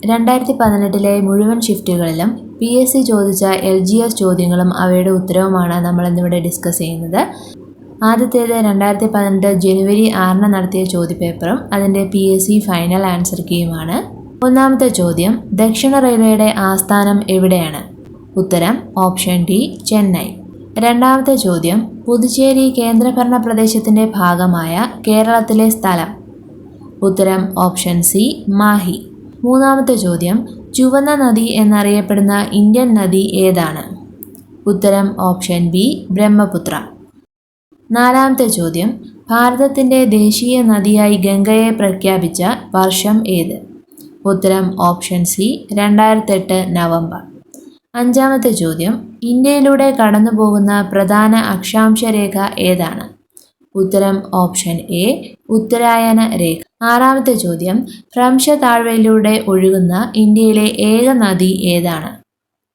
2018 മുഴുവൻ ഷിഫ്റ്റുകളിലും PSC ചോദിച്ച LGS ചോദ്യങ്ങളും അവയുടെ ഉത്തരവുമാണ് നമ്മളിന്നിവിടെ ഡിസ്കസ് ചെയ്യുന്നത്. ആദ്യത്തേത് 2018 ജനുവരി 6 നടത്തിയ ചോദ്യപേപ്പറും അതിൻ്റെ PSC ഫൈനൽ ആൻസർ കീയുമാണ്. ഒന്നാമത്തെ ചോദ്യം, ദക്ഷിണ റെയിൽവേയുടെ ആസ്ഥാനം എവിടെയാണ്? ഉത്തരം ഓപ്ഷൻ ഡി, ചെന്നൈ. രണ്ടാമത്തെ ചോദ്യം, പുതുച്ചേരി കേന്ദ്രഭരണ പ്രദേശത്തിൻ്റെ ഭാഗമായ കേരളത്തിലെ സ്ഥലം? ഉത്തരം ഓപ്ഷൻ സി, മാഹി. മൂന്നാമത്തെ ചോദ്യം, ചുവന്ന നദി എന്നറിയപ്പെടുന്ന ഇന്ത്യൻ നദി ഏതാണ്? ഉത്തരം ഓപ്ഷൻ ബി, ബ്രഹ്മപുത്ര. നാലാമത്തെ ചോദ്യം, ഭാരതത്തിൻ്റെ ദേശീയ നദിയായി ഗംഗയെ പ്രഖ്യാപിച്ച വർഷം ഏത്? ഉത്തരം ഓപ്ഷൻ സി, 2008 നവംബർ. അഞ്ചാമത്തെ ചോദ്യം, ഇന്ത്യയിലൂടെ കടന്നുപോകുന്ന പ്രധാന അക്ഷാംശ രേഖ ഏതാണ്? ഉത്തരം ഓപ്ഷൻ എ, ഉത്തരായന രേഖ. ആറാമത്തെ ചോദ്യം, ഭ്രംശ താഴ്വരയിലൂടെ ഒഴുകുന്ന ഇന്ത്യയിലെ ഏക നദി ഏതാണ്?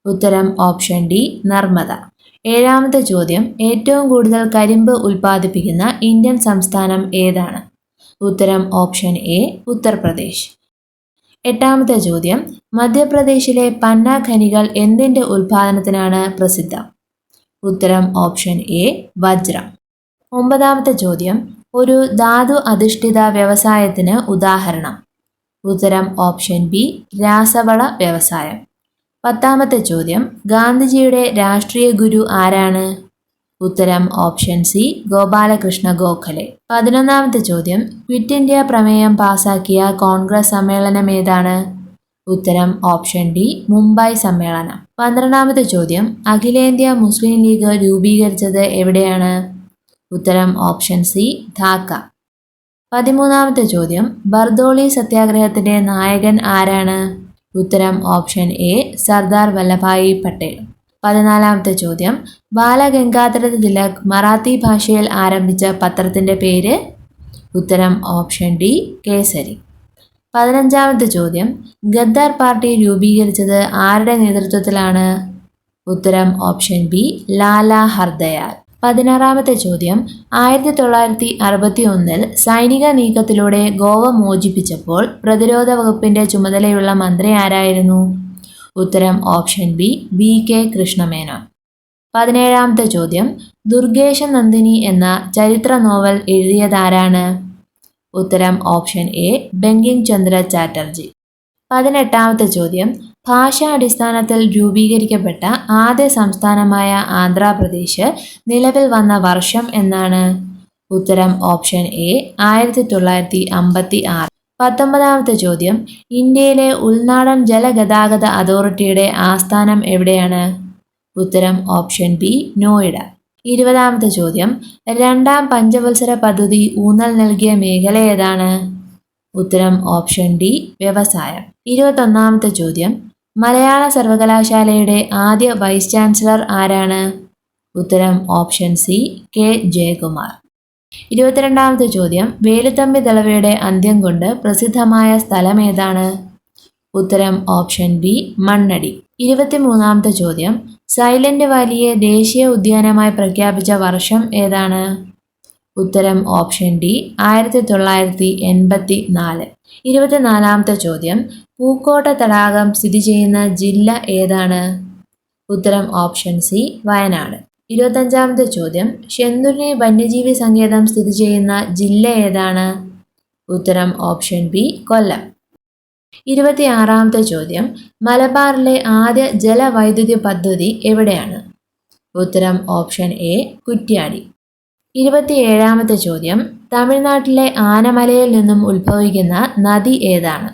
ഉത്തരം ഓപ്ഷൻ ഡി, നർമ്മദ. ഏഴാമത്തെ ചോദ്യം, ഏറ്റവും കൂടുതൽ കരിമ്പ് ഉൽപ്പാദിപ്പിക്കുന്ന ഇന്ത്യൻ സംസ്ഥാനം ഏതാണ്? ഉത്തരം ഓപ്ഷൻ എ, ഉത്തർപ്രദേശ്. എട്ടാമത്തെ ചോദ്യം, മധ്യപ്രദേശിലെ പന്ന ഖനികൾ എന്തിൻ്റെ ഉൽപ്പാദനത്തിനാണ് പ്രസിദ്ധം? ഉത്തരം ഓപ്ഷൻ എ, വജ്രം. ഒമ്പതാമത്തെ ചോദ്യം, ഒരു ധാതു അധിഷ്ഠിത വ്യവസായത്തിന് ഉദാഹരണം? ഉത്തരം ഓപ്ഷൻ ബി, രാസവള വ്യവസായം. പത്താമത്തെ ചോദ്യം, ഗാന്ധിജിയുടെ രാഷ്ട്രീയ ഗുരു ആരാണ്? ഉത്തരം ഓപ്ഷൻ സി, ഗോപാലകൃഷ്ണ ഗോഖലെ. 11ാമത്തെ ചോദ്യം, ക്വിറ്റ് ഇന്ത്യ പ്രമേയം പാസാക്കിയ കോൺഗ്രസ് സമ്മേളനം ഏതാണ്? ഉത്തരം ഓപ്ഷൻ ഡി, മുംബൈ സമ്മേളനം. 12ാമത്തെ ചോദ്യം, അഖിലേന്ത്യാ മുസ്ലിം ലീഗ് രൂപീകരിച്ചത് എവിടെയാണ്? ഉത്തരം ഓപ്ഷൻ സി, ധാക്ക. 13ാമത്തെ ചോദ്യം, ബർദോളി സത്യാഗ്രഹത്തിന്റെ നായകൻ ആരാണ്? ഉത്തരം ഓപ്ഷൻ എ, സർദാർ വല്ലഭായി പട്ടേൽ. 14ാമത്തെ ചോദ്യം, ബാലഗംഗാധര തിലക് മറാത്തി ഭാഷയിൽ ആരംഭിച്ച പത്രത്തിന്റെ പേര്? ഉത്തരം ഓപ്ഷൻ ഡി, കേസരി. 15ാമത്തെ ചോദ്യം, ഗദ്ദാർ പാർട്ടി രൂപീകരിച്ചത് ആരുടെ നേതൃത്വത്തിലാണ്? ഉത്തരം ഓപ്ഷൻ ബി, ലാല ഹർദയാൽ. 16ാമത്തെ ചോദ്യം, 1961 സൈനിക നീക്കത്തിലൂടെ ഗോവ മോചിപ്പിച്ചപ്പോൾ പ്രതിരോധ വകുപ്പിന്റെ ചുമതലയുള്ള മന്ത്രി ആരായിരുന്നു? ഉത്തരം ഓപ്ഷൻ ബി, VK കൃഷ്ണമേനോൻ. 17ാമത്തെ ചോദ്യം, ദുർഗേശ നന്ദിനി എന്ന ചരിത്ര നോവൽ എഴുതിയതാരാണ്? ഉത്തരം ഓപ്ഷൻ എ, ബങ്കിം ചന്ദ്ര ചാറ്റർജി. 18ാമത്തെ ചോദ്യം, ഭാഷാടിസ്ഥാനത്തിൽ രൂപീകരിക്കപ്പെട്ട ആദ്യ സംസ്ഥാനമായ ആന്ധ്രാപ്രദേശ് നിലവിൽ വന്ന വർഷം എന്നാണ്? ഉത്തരം ഓപ്ഷൻ എ, 1956. 19ാമത്തെ ചോദ്യം, ഇന്ത്യയിലെ ഉൾനാടൻ ജലഗതാഗത അതോറിറ്റിയുടെ ആസ്ഥാനം എവിടെയാണ്? ഉത്തരം ഓപ്ഷൻ ബി, നോയിഡ. 20ാമത്തെ ചോദ്യം, രണ്ടാം പഞ്ചവത്സര പദ്ധതി ഊന്നൽ നൽകിയ മേഖല ഏതാണ്? ഉത്തരം ഓപ്ഷൻ ഡി, വ്യവസായം. 21ാമത്തെ ചോദ്യം, മലയാള സർവകലാശാലയുടെ ആദ്യ വൈസ് ചാൻസലർ ആരാണ്? ഉത്തരം ഓപ്ഷൻ സി, K ജയകുമാർ. 22ാമത്തെ ചോദ്യം, വേലുത്തമ്പി ദളവയുടെ അന്ത്യം കൊണ്ട് പ്രസിദ്ധമായ സ്ഥലം ഏതാണ്? ഉത്തരം ഓപ്ഷൻ ബി, മണ്ണടി. 23ാമത്തെ ചോദ്യം, സൈലന്റ് വാലിയെ ദേശീയ ഉദ്യാനമായി പ്രഖ്യാപിച്ച വർഷം ഏതാണ്? ഉത്തരം ഓപ്ഷൻ ഡി, 1984. 24ാമത്തെ ചോദ്യം, പൂക്കോട്ട തടാകം സ്ഥിതി ചെയ്യുന്ന ജില്ല ഏതാണ്? ഉത്തരം ഓപ്ഷൻ സി, വയനാട്. 25ാമത്തെ ചോദ്യം, ശെന്തുരുണി വന്യജീവി സങ്കേതം സ്ഥിതി ചെയ്യുന്ന ജില്ല ഏതാണ്? ഉത്തരം ഓപ്ഷൻ ബി, കൊല്ലം. 26ാമത്തെ ചോദ്യം, മലബാറിലെ ആദ്യ ജലവൈദ്യുതി പദ്ധതി എവിടെയാണ്? ഉത്തരം ഓപ്ഷൻ എ, കുറ്റ്യാടി. 27ാമത്തെ ചോദ്യം, തമിഴ്നാട്ടിലെ ആനമലയിൽ നിന്നും ഉത്ഭവിക്കുന്ന നദി ഏതാണ്?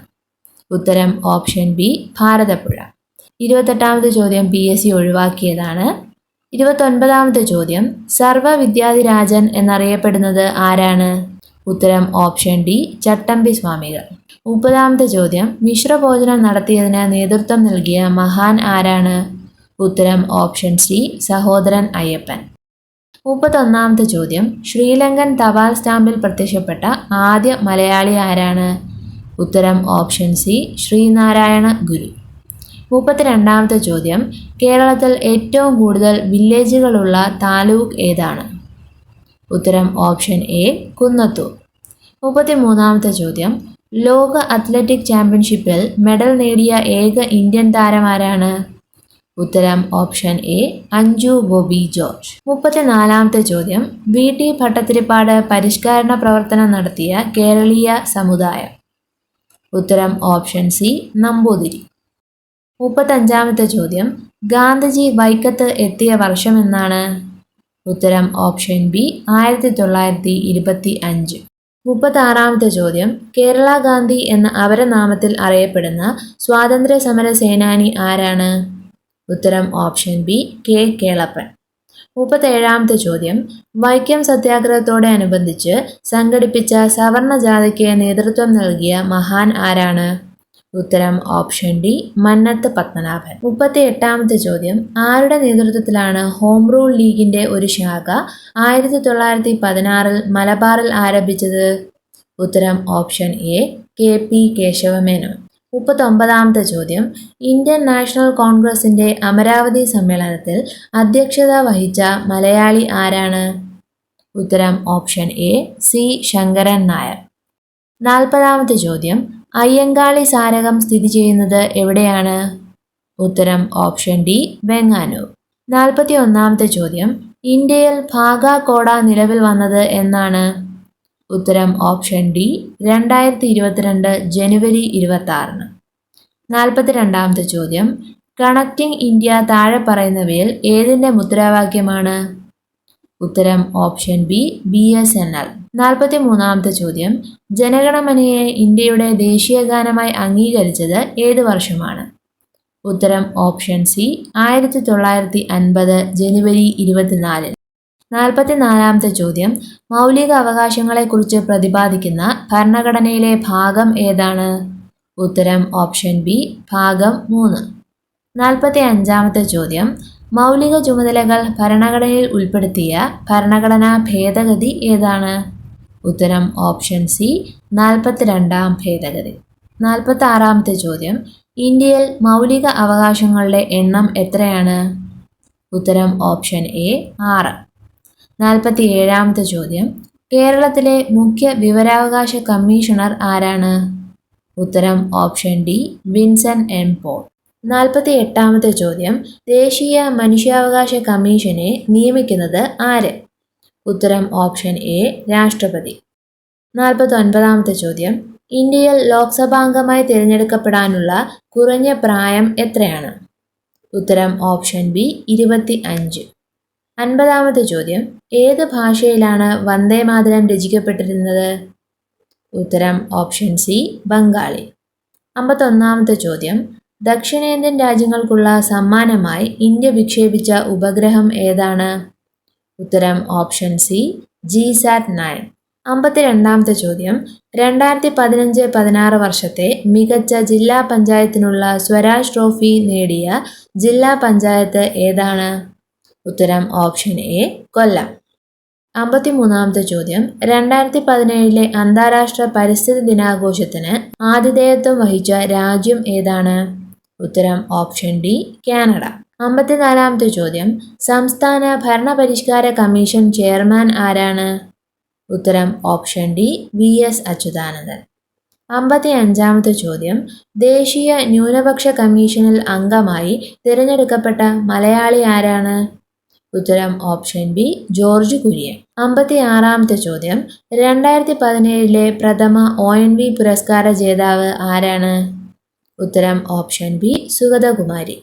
ഉത്തരം ഓപ്ഷൻ ബി, ഭാരതപ്പുഴ. 28ാമത്തെ ചോദ്യം PSC ഒഴിവാക്കിയതാണ്. 29ാമത്തെ ചോദ്യം, സർവ്വവിദ്യാധിരാജൻ എന്നറിയപ്പെടുന്നത് ആരാണ്? ഉത്തരം ഓപ്ഷൻ ഡി, ചട്ടമ്പി സ്വാമികൾ. 30ാമത്തെ ചോദ്യം, മിശ്രഭോജനം നടത്തിയതിന് നേതൃത്വം നൽകിയ മഹാൻ ആരാണ്? ഉത്തരം ഓപ്ഷൻ സി, സഹോദരൻ അയ്യപ്പൻ. 31ാമത്തെ ചോദ്യം, ശ്രീലങ്കൻ തപാൽ സ്റ്റാമ്പിൽ പ്രത്യക്ഷപ്പെട്ട ആദ്യ മലയാളി ആരാണ്? ഉത്തരം ഓപ്ഷൻ സി, ശ്രീനാരായണ ഗുരു. 32ാമത്തെ ചോദ്യം, കേരളത്തിൽ ഏറ്റവും കൂടുതൽ വില്ലേജുകളുള്ള താലൂക്ക് ഏതാണ്? ഉത്തരം ഓപ്ഷൻ എ, കുന്നത്തൂർ. 33ാമത്തെ ചോദ്യം, ലോക അത്ലറ്റിക് ചാമ്പ്യൻഷിപ്പിൽ മെഡൽ നേടിയ ഏക ഇന്ത്യൻ താരമാരാണ്? ഉത്തരം ഓപ്ഷൻ എ അഞ്ജു ബോബി ജോർജ്. 34-ാമത്തെ ചോദ്യം. VT ഭട്ടതിരിപ്പാട് പരിഷ്കരണ പ്രവർത്തനം നടത്തിയ കേരളീയ സമുദായം? ഉത്തരം ഓപ്ഷൻ സി നമ്പൂതിരി. 35-ാമത്തെ ചോദ്യം. ഗാന്ധിജി വൈക്കത്ത് എത്തിയ വർഷമെന്നാണ്? ഉത്തരം ഓപ്ഷൻ ബി 1925. 36-ാമത്തെ ചോദ്യം. കേരള ഗാന്ധി എന്ന അപരനാമത്തിൽ അറിയപ്പെടുന്ന സ്വാതന്ത്ര്യ സമര സേനാനി ആരാണ്? ഉത്തരം ഓപ്ഷൻ ബി കെ കേളപ്പൻ. 37-ാമത്തെ ചോദ്യം. വൈക്കം സത്യാഗ്രഹത്തോടനുബന്ധിച്ച് സംഘടിപ്പിച്ച സവർണ ജാഥയ്ക്ക് നേതൃത്വം നൽകിയ മഹാൻ ആരാണ്? ഉത്തരം ഓപ്ഷൻ ഡി മന്നത്ത് പത്മനാഭൻ. 38-ാമത്തെ ചോദ്യം. ആരുടെ നേതൃത്വത്തിലാണ് ഹോം റൂൾ ലീഗിന്റെ ഒരു ശാഖ 1916 മലബാറിൽ ആരംഭിച്ചത്? ഉത്തരം ഓപ്ഷൻ എ KP കേശവമേനോൻ. 39-ാമത്തെ ചോദ്യം. ഇന്ത്യൻ നാഷണൽ കോൺഗ്രസിന്റെ അമരാവതി സമ്മേളനത്തിൽ അധ്യക്ഷത വഹിച്ച മലയാളി ആരാണ്? ഉത്തരം option A C Sankaran Nair. 40-ാമത്തെ ചോദ്യം. അയ്യങ്കാളി സ്മാരകം സ്ഥിതി ചെയ്യുന്നത് എവിടെയാണ്? ഉത്തരം ഓപ്ഷൻ ഡി വെങ്ങാനൂർ. 41-ാമത്തെ ചോദ്യം. ഇന്ത്യയിൽ ഭാഗാകോട നിലവിൽ വന്നത് എന്നാണ്? ഉത്തരം ഓപ്ഷൻ ഡി 2022 ജനുവരി 26. 42-ാമത്തെ ചോദ്യം. കണക്റ്റിംഗ് ഇന്ത്യ താഴെ പറയുന്നവയിൽ ഏതിന്റെ മുദ്രാവാക്യമാണ്? ഉത്തരം ഓപ്ഷൻ ബി BSNL. 43-ാമത്തെ ചോദ്യം. ജനഗണമനയെ ഇന്ത്യയുടെ ദേശീയഗാനമായി അംഗീകരിച്ചത് ഏത് വർഷമാണ്? ഉത്തരം ഓപ്ഷൻ സി 1950 ജനുവരി 24. 44-ാമത്തെ ചോദ്യം. മൗലിക അവകാശങ്ങളെക്കുറിച്ച് പ്രതിപാദിക്കുന്ന ഭരണഘടനയിലെ ഭാഗം ഏതാണ്? ഉത്തരം ഓപ്ഷൻ ബി ഭാഗം 3. 45-ാമത്തെ ചോദ്യം. മൗലിക ചുമതലകൾ ഭരണഘടനയിൽ ഉൾപ്പെടുത്തിയ ഭരണഘടനാ ഭേദഗതി ഏതാണ്? ഉത്തരം ഓപ്ഷൻ സി 42-ാം ഭേദഗതി. 46-ാമത്തെ ചോദ്യം. ഇന്ത്യയിൽ മൗലിക അവകാശങ്ങളുടെ എണ്ണം എത്രയാണ്? ഉത്തരം ഓപ്ഷൻ എ 6. 47-ാമത്തെ ചോദ്യം. കേരളത്തിലെ മുഖ്യ വിവരാവകാശ കമ്മീഷണർ ആരാണ്? ഉത്തരം option D Vincent M. Paul. 48-ാമത്തെ ചോദ്യം. ദേശീയ മനുഷ്യാവകാശ കമ്മീഷനെ നിയമിക്കുന്നത് ആര്? ഉത്തരം ഓപ്ഷൻ എ രാഷ്ട്രപതി. 49-ാമത്തെ ചോദ്യം. ഇന്ത്യയിൽ ലോക്സഭാംഗമായി തിരഞ്ഞെടുക്കപ്പെടാനുള്ള കുറഞ്ഞ പ്രായം എത്രയാണ്? ഉത്തരം ഓപ്ഷൻ ബി 25. 50-ാമത്തെ ചോദ്യം. ഏത് ഭാഷയിലാണ് വന്ദേമാതരം രചിക്കപ്പെട്ടിരുന്നത്? ഉത്തരം ഓപ്ഷൻ സി ബംഗാളി. 51-ാമത്തെ ചോദ്യം. ദക്ഷിണേന്ത്യൻ രാജ്യങ്ങൾക്കുള്ള സമ്മാനമായി ഇന്ത്യ വിക്ഷേപിച്ച ഉപഗ്രഹം ഏതാണ്? ഉത്തരം ഓപ്ഷൻ സി GSAT-9. 52-ാമത്തെ ചോദ്യം. 2015-16 വർഷത്തെ മികച്ച ജില്ലാ പഞ്ചായത്തിനുള്ള സ്വരാജ് ട്രോഫി നേടിയ ജില്ലാ പഞ്ചായത്ത് ഏതാണ്? ഉത്തരം ഓപ്ഷൻ എ കൊല്ലം. 53-ാമത്തെ ചോദ്യം. 2017 അന്താരാഷ്ട്ര പരിസ്ഥിതി ദിനാഘോഷത്തിന് ആതിഥേയത്വം വഹിച്ച രാജ്യം ഏതാണ്? ഉത്തരം ഓപ്ഷൻ ഡി കാനഡ. 54-ാമത്തെ ചോദ്യം. സംസ്ഥാന ഭരണപരിഷ്കാര കമ്മീഷൻ ചെയർമാൻ ആരാണ്? ഉത്തരം ഓപ്ഷൻ ഡി VS അച്യുതാനന്ദൻ. 55-ാമത്തെ ചോദ്യം. ദേശീയ ന്യൂനപക്ഷ കമ്മീഷനിൽ അംഗമായി തിരഞ്ഞെടുക്കപ്പെട്ട മലയാളി ആരാണ്? ഉത്തരം ഓപ്ഷൻ ബി ജോർജ് കുര്യൻ. 56-ാമത്തെ ചോദ്യം. 2017 പ്രഥമ ONV പുരസ്കാര ജേതാവ് ആരാണ്? ഉത്തരം ഓപ്ഷൻ ബി സുഗതകുമാരി.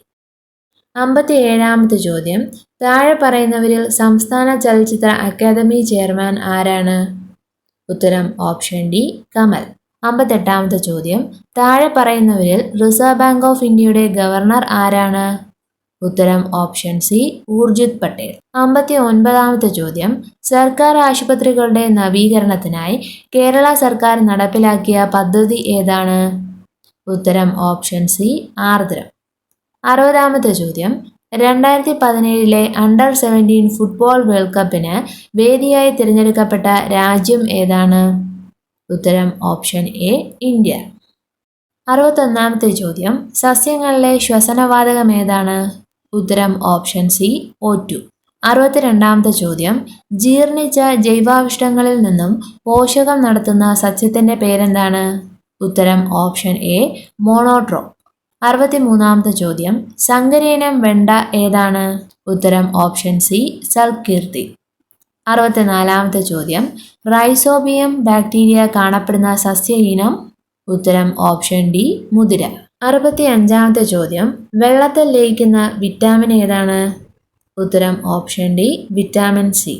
57-ാമത്തെ ചോദ്യം. താഴെ പറയുന്നവരിൽ സംസ്ഥാന ചലച്ചിത്ര അക്കാദമി ചെയർമാൻ ആരാണ്? ഉത്തരം ഓപ്ഷൻ ഡി കമൽ. 58-ാമത്തെ ചോദ്യം. താഴെ പറയുന്നവരിൽ റിസർവ് ബാങ്ക് ഓഫ് ഇന്ത്യയുടെ ഗവർണർ ആരാണ്? ഉത്തരം ഓപ്ഷൻ സി ഊർജിത് പട്ടേൽ. 59-ാമത്തെ ചോദ്യം. സർക്കാർ ആശുപത്രികളുടെ നവീകരണത്തിനായി കേരള സർക്കാർ നടപ്പിലാക്കിയ പദ്ധതി ഏതാണ്? ഉത്തരം ഓപ്ഷൻ സി ആർദ്രം. 60-ാമത്തെ ചോദ്യം. 2017 അണ്ടർ 17 ഫുട്ബോൾ വേൾഡ് കപ്പിന് വേദിയായി തിരഞ്ഞെടുക്കപ്പെട്ട രാജ്യം ഏതാണ്? ഉത്തരം ഓപ്ഷൻ എ ഇന്ത്യ. 61-ാമത്തെ ചോദ്യം. സസ്യങ്ങളിലെ ശ്വസനവാതകം ഏതാണ്? ഉത്തരം ഓപ്ഷൻ സി O2. 62-ാമത്തെ ചോദ്യം. ജീർണിച്ച ജൈവാവശിഷ്ടങ്ങളിൽ നിന്നും പോഷകം നടത്തുന്ന സസ്യത്തിന്റെ പേരെന്താണ്? ഉത്തരം ഓപ്ഷൻ എ മോണോട്രോപ്പ്. 63-ാമത്തെ ചോദ്യം, സങ്കരയിനം വെണ്ട ഏതാണ്? ഉത്തരം ഓപ്ഷൻ സി സൽകീർത്തി. 64-ാമത്തെ ചോദ്യം, റൈസോബിയം ബാക്ടീരിയ കാണപ്പെടുന്ന സസ്യ ഇനം? ഉത്തരം ഓപ്ഷൻ ഡി മുതിര. 65-ാമത്തെ ചോദ്യം, വെള്ളത്തിൽ ലയിക്കുന്ന വിറ്റാമിൻ ഏതാണ്? ഉത്തരം ഓപ്ഷൻ ഡി വിറ്റാമിൻ സി.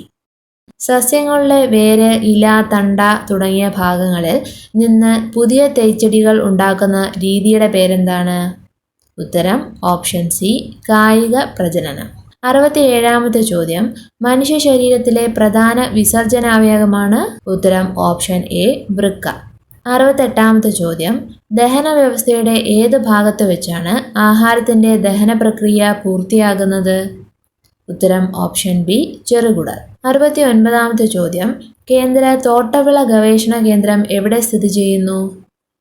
സസ്യങ്ങളുടെ വേര്, ഇല, തണ്ട തുടങ്ങിയ ഭാഗങ്ങളിൽ നിന്ന് പുതിയ തൈച്ചെടികൾ ഉണ്ടാക്കുന്ന രീതിയുടെ പേരെന്താണ്? ഉത്തരം ഓപ്ഷൻ സി കായിക പ്രജനനം. 67-ാമത്തെ ചോദ്യം, മനുഷ്യ ശരീരത്തിലെ പ്രധാന വിസർജനാവയവമാണ്? ഉത്തരം ഓപ്ഷൻ എ വൃക്ക. 68-ാമത്തെ ചോദ്യം, ദഹന വ്യവസ്ഥയുടെ ഏത് ഭാഗത്ത് വെച്ചാണ് ആഹാരത്തിന്റെ ദഹന പ്രക്രിയ പൂർത്തിയാകുന്നത്? ഉത്തരം ഓപ്ഷൻ ബി ചെറുകുടൽ. 69-ാമത്തെ ചോദ്യം, കേന്ദ്ര തോട്ടവിള ഗവേഷണ കേന്ദ്രം എവിടെ സ്ഥിതി ചെയ്യുന്നു?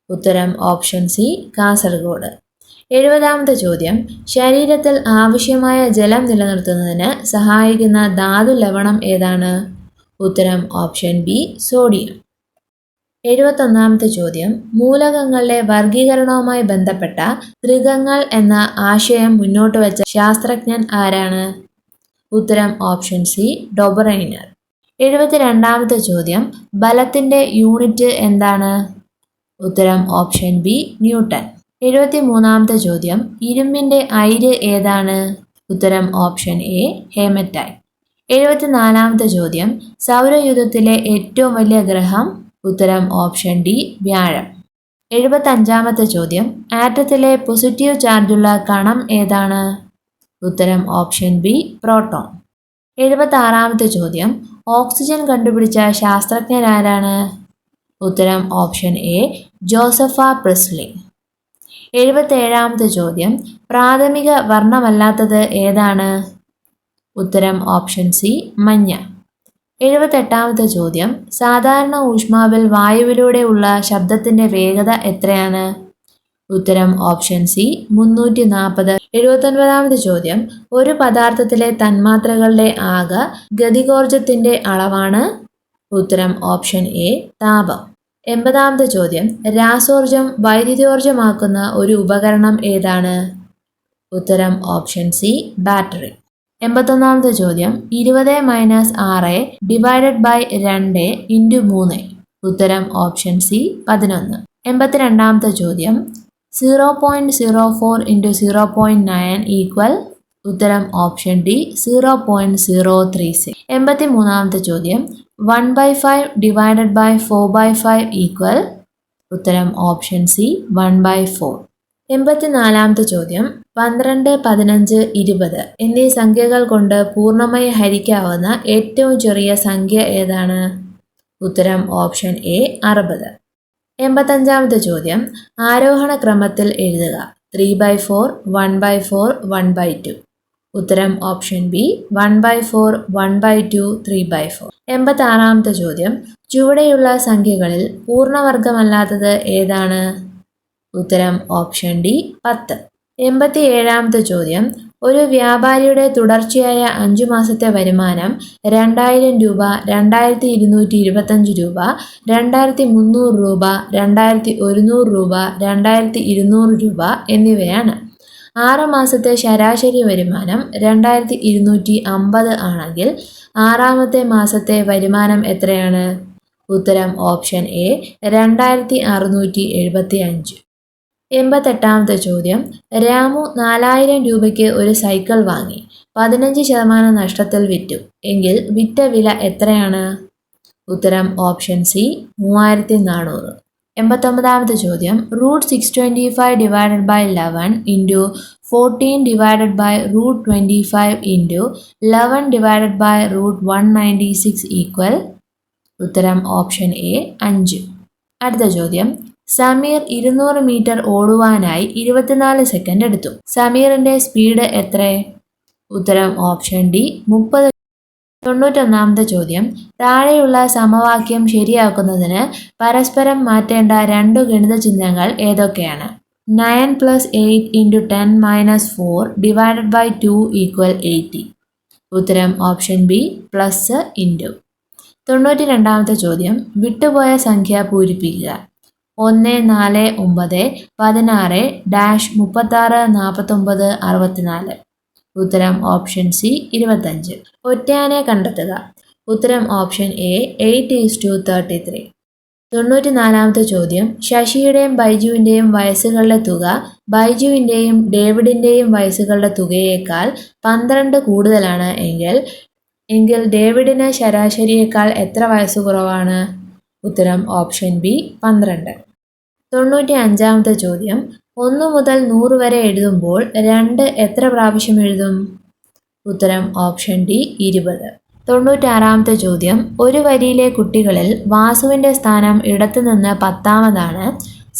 ഉത്തരം ഓപ്ഷൻ സി കാസർഗോഡ്. 70-ാമത്തെ ചോദ്യം, ശരീരത്തിൽ ആവശ്യമായ ജലം നിലനിർത്തുന്നതിന് സഹായിക്കുന്ന ധാതു ലവണം ഏതാണ്? ഉത്തരം ഓപ്ഷൻ ബി സോഡിയം. 71-ാമത്തെ ചോദ്യം, മൂലകങ്ങളുടെ വർഗീകരണവുമായി ബന്ധപ്പെട്ട ത്രികങ്ങൾ എന്ന ആശയം മുന്നോട്ട് വെച്ച ശാസ്ത്രജ്ഞൻ ആരാണ്? ഉത്തരം ഓപ്ഷൻ സി ഡൊബറൈനർ. 72-ാമത്തെ ചോദ്യം, ബലത്തിന്റെ യൂണിറ്റ് എന്താണ്? ഉത്തരം ഓപ്ഷൻ ബി ന്യൂട്ടൺ. 73-ാമത്തെ ചോദ്യം, ഇരുമ്പിന്റെ അയിര് ഏതാണ്? ഉത്തരം ഓപ്ഷൻ എ ഹേമറ്റൈറ്റ്. 74-ാമത്തെ ചോദ്യം, സൗരയൂഥത്തിലെ ഏറ്റവും വലിയ ഗ്രഹം? ഉത്തരം ഓപ്ഷൻ ഡി വ്യാഴം. 75-ാമത്തെ ചോദ്യം, ആറ്റത്തിലെ പോസിറ്റീവ് ചാർജുള്ള കണം ഏതാണ്? ഉത്തരം ഓപ്ഷൻ ബി പ്രോട്ടോൺ. 76-ാമത്തെ ചോദ്യം, ഓക്സിജൻ കണ്ടുപിടിച്ച ശാസ്ത്രജ്ഞരാരാണ്? ഉത്തരം ഓപ്ഷൻ എ ജോസഫ പ്രിസ്ലി. 77-ാമത്തെ ചോദ്യം, പ്രാഥമിക വർണ്ണമല്ലാത്തത് ഏതാണ്? ഉത്തരം ഓപ്ഷൻ സി മഞ്ഞ. 78-ാമത്തെ ചോദ്യം, സാധാരണ ഊഷ്മാവിൽ വായുവിലൂടെ ഉള്ള ശബ്ദത്തിന്റെ വേഗത എത്രയാണ്? ഉത്തരം ഓപ്ഷൻ സി 340. 79-ാമത്തെ ചോദ്യം, ഒരു പദാർത്ഥത്തിലെ തന്മാത്രകളുടെ ആകെ ഗതികോർജത്തിന്റെ അളവാണ്? ഉത്തരം ഓപ്ഷൻ എ താപം. 80-ാമത്തെ ചോദ്യം, രാസോർജം വൈദ്യുതോർജമാക്കുന്ന ഒരു ഉപകരണം ഏതാണ്? ഉത്തരം ഓപ്ഷൻ സി ബാറ്ററി. 81-ാമത്തെ ചോദ്യം, 20 - 6 ഡിവൈഡഡ് ബൈ 2 × 3. ഉത്തരം ഓപ്ഷൻ സി 11. 82-ാമത്തെ ചോദ്യം, 0.04 × 0.9 ഈക്വൽ? ഉത്തരം ഓപ്ഷൻ ഡി 0.036. 83-ാമത്തെ ചോദ്യം, 1/5 ഡിവൈഡഡ് ബൈ 4/5 ഈക്വൽ? ഉത്തരം ഓപ്ഷൻ സി 1/4. 84-ാമത്തെ ചോദ്യം, 12, 15, 20 എന്നീ സംഖ്യകൾ കൊണ്ട് പൂർണ്ണമായി ഹരിക്കാവുന്ന ഏറ്റവും ചെറിയ സംഖ്യ ഏതാണ്? ഉത്തരം ഓപ്ഷൻ എ 60. 85-ാമത്തെ ചോദ്യം, ആരോഹണ ക്രമത്തിൽ എഴുതുക. 3/4, 1/4, 1/2. ഉത്തരം ഓപ്ഷൻ ബി 1/4, 1/2, 3/4. 86-ാമത്തെ ചോദ്യം, ചുവടെയുള്ള സംഖ്യകളിൽ പൂർണ്ണവർഗമല്ലാത്തത് ഏതാണ്? ഉത്തരം ഓപ്ഷൻ ഡി 10. 87-ാമത്തെ ചോദ്യം, ഒരു വ്യാപാരിയുടെ തുടർച്ചയായ 5 മാസത്തെ വരുമാനം 2000 രൂപ, 2225 രൂപ, 2300 രൂപ, 2100 രൂപ, 2200 രൂപ എന്നിവയാണ്. 6 മാസത്തെ ശരാശരി വരുമാനം 2250 ആണെങ്കിൽ 6-ാമത്തെ മാസത്തെ വരുമാനം എത്രയാണ്? ഉത്തരം ഓപ്ഷൻ എ 2675. 88-ാമത്തെ ചോദ്യം, രാമു 4000 രൂപയ്ക്ക് ഒരു സൈക്കിൾ വാങ്ങി 15% നഷ്ടത്തിൽ വിറ്റു എങ്കിൽ വിറ്റ വില എത്രയാണ്? ഉത്തരം ഓപ്ഷൻ സി 3400. 89-ാമത്തെ ചോദ്യം, √625 divided by 11 × 14 divided by √25 × 11 divided by √196 equal? ഉത്തരം ഓപ്ഷൻ എ 5. അടുത്ത ചോദ്യം, സമീർ 200 മീറ്റർ ഓടുവാനായി 24 സെക്കൻഡ് എടുത്തു. സമീറിന്റെ സ്പീഡ് എത്ര? ഉത്തരം ഓപ്ഷൻ ഡി 30. 91-ാമത്തെ ചോദ്യം, താഴെയുള്ള സമവാക്യം ശരിയാക്കുന്നതിന് പരസ്പരം മാറ്റേണ്ട 2 ഗണിത ചിഹ്നങ്ങൾ ഏതൊക്കെയാണ്? 9 + 8 × 10 - 4 ഡിവൈഡഡ് ബൈ 2 ഈക്വൽ 80. ഉത്തരം ഓപ്ഷൻ ബി +*. 92-ാമത്തെ ചോദ്യം, വിട്ടുപോയ സംഖ്യ പൂരിപ്പിക്കുക. 1, 4, 9, 16-36-49-64. ഉത്തരം ഓപ്ഷൻ സി 25. ഒറ്റയാനെ കണ്ടെത്തുക. ഉത്തരം ഓപ്ഷൻ എ 8:33. 94-ാമത്തെ ചോദ്യം. ശശിയുടെയും ബൈജുവിൻ്റെയും വയസ്സുകളുടെ തുക ബൈജുവിൻ്റെയും ഡേവിഡിൻ്റെയും വയസ്സുകളുടെ തുകയേക്കാൾ 12 കൂടുതലാണ് എങ്കിൽ ഡേവിഡിന് ശരാശരിയേക്കാൾ എത്ര വയസ്സ് കുറവാണ്? ഉത്തരം ഓപ്ഷൻ ബി 12. 95-ാമത്തെ ചോദ്യം. 1 മുതൽ 100 വരെ എഴുതുമ്പോൾ 2 എത്ര പ്രാവശ്യം എഴുതും? ഉത്തരം ഓപ്ഷൻ ഡി 20. 96-ാമത്തെ ചോദ്യം. ഒരു വരിയിലെ കുട്ടികളിൽ വാസുവിൻ്റെ സ്ഥാനം ഇടത്തുനിന്ന് 10-ാമതാണ്,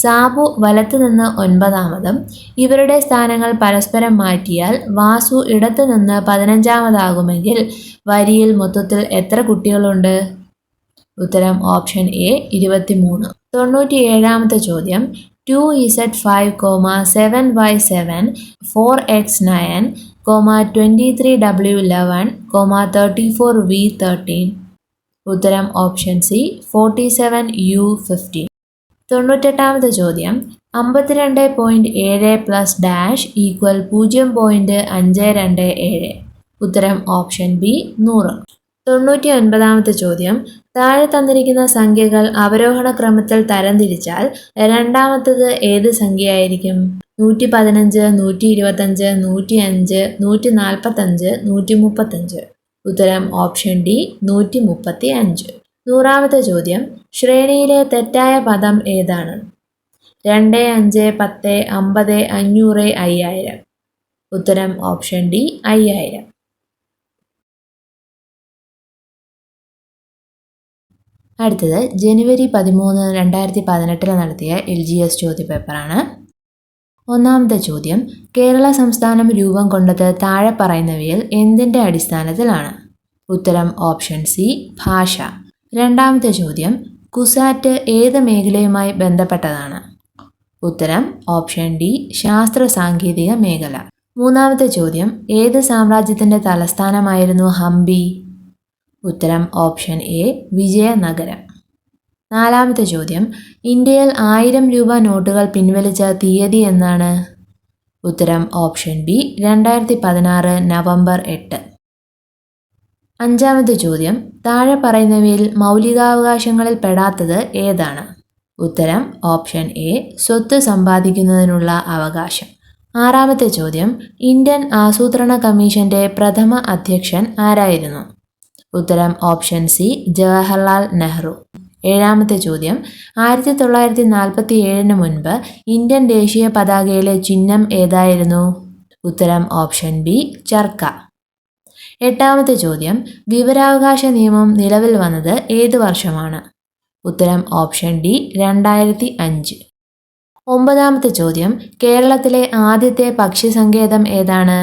സാബു വലത്തുനിന്ന് 9-ാമതും. ഇവരുടെ സ്ഥാനങ്ങൾ പരസ്പരം മാറ്റിയാൽ വാസു ഇടത്തുനിന്ന് 15-ാമതാകുമെങ്കിൽ വരിയിൽ മൊത്തത്തിൽ എത്ര കുട്ടികളുണ്ട്? ഉത്തരം ഓപ്ഷൻ എ 23. 97-ാമത്തെ ചോദ്യം. 2z5, 7y7, 4x9, 23w11, 34v13. ഉത്തരം ഓപ്ഷൻ സി 47u15. 98-ാമത്തെ ചോദ്യം. 52.7 പ്ലസ് ഡാഷ് ഈക്വൽ 0.527. ഉത്തരം ഓപ്ഷൻ ബി 100. 99-ാമത്തെ ചോദ്യം. താഴെ തന്നിരിക്കുന്ന സംഖ്യകൾ അവരോഹണ ക്രമത്തിൽ തരംതിരിച്ചാൽ രണ്ടാമത്തത് ഏത് സംഖ്യയായിരിക്കും? 115, 125, 105, 145, 135. ഉത്തരം ഓപ്ഷൻ ഡി 135. 100-ാമത്തെ ചോദ്യം. ശ്രേണിയിലെ തെറ്റായ പദം ഏതാണ്? 2, 5, 10, 50, 500, 5000. ഉത്തരം ഓപ്ഷൻ ഡി 5000. അടുത്തത് ജനുവരി 13, 2018 നടത്തിയ LGS ചോദ്യപേപ്പറാണ്. 1-ാമത്തെ ചോദ്യം. കേരള സംസ്ഥാനം രൂപം കൊണ്ടത് താഴെ പറയുന്നവയിൽ എന്തിൻ്റെ അടിസ്ഥാനത്തിലാണ്? ഉത്തരം ഓപ്ഷൻ സി ഭാഷ. 2-ാമത്തെ ചോദ്യം. കുസാറ്റ് ഏത് മേഖലയുമായി ബന്ധപ്പെട്ടതാണ്? ഉത്തരം ഓപ്ഷൻ ഡി ശാസ്ത്ര സാങ്കേതിക മേഖല. 3-ാമത്തെ ചോദ്യം. ഏത് സാമ്രാജ്യത്തിൻ്റെ തലസ്ഥാനമായിരുന്നു ഹംപി? ഉത്തരം ഓപ്ഷൻ എ വിജയനഗരം. 4-ാമത്തെ ചോദ്യം. ഇന്ത്യയിൽ 1000 രൂപ നോട്ടുകൾ പിൻവലിച്ച തീയതി എന്നാണ്? ഉത്തരം ഓപ്ഷൻ ബി 2016 നവംബർ 8. 5-ാമത്തെ ചോദ്യം. താഴെ പറയുന്നവയിൽ മൗലികാവകാശങ്ങളിൽ പെടാത്തത് ഏതാണ്? ഉത്തരം ഓപ്ഷൻ എ സ്വത്ത് സമ്പാദിക്കുന്നതിനുള്ള അവകാശം. 6-ാമത്തെ ചോദ്യം. ഇന്ത്യൻ ആസൂത്രണ കമ്മീഷന്റെ പ്രഥമ അധ്യക്ഷൻ ആരായിരുന്നു? ഉത്തരം ഓപ്ഷൻ സി ജവഹർലാൽ നെഹ്റു. 7-ാമത്തെ ചോദ്യം. 1947 മുൻപ് ഇന്ത്യൻ ദേശീയ പതാകയിലെ ചിഹ്നം ഏതായിരുന്നു? ഉത്തരം ഓപ്ഷൻ ബി ചർക്ക. 8-ാമത്തെ ചോദ്യം. വിവരാവകാശ നിയമം നിലവിൽ വന്നത് ഏത് വർഷമാണ്? ഉത്തരം ഓപ്ഷൻ ഡി 2005. 9-ാമത്തെ ചോദ്യം. കേരളത്തിലെ ആദ്യത്തെ പക്ഷി സങ്കേതം ഏതാണ്?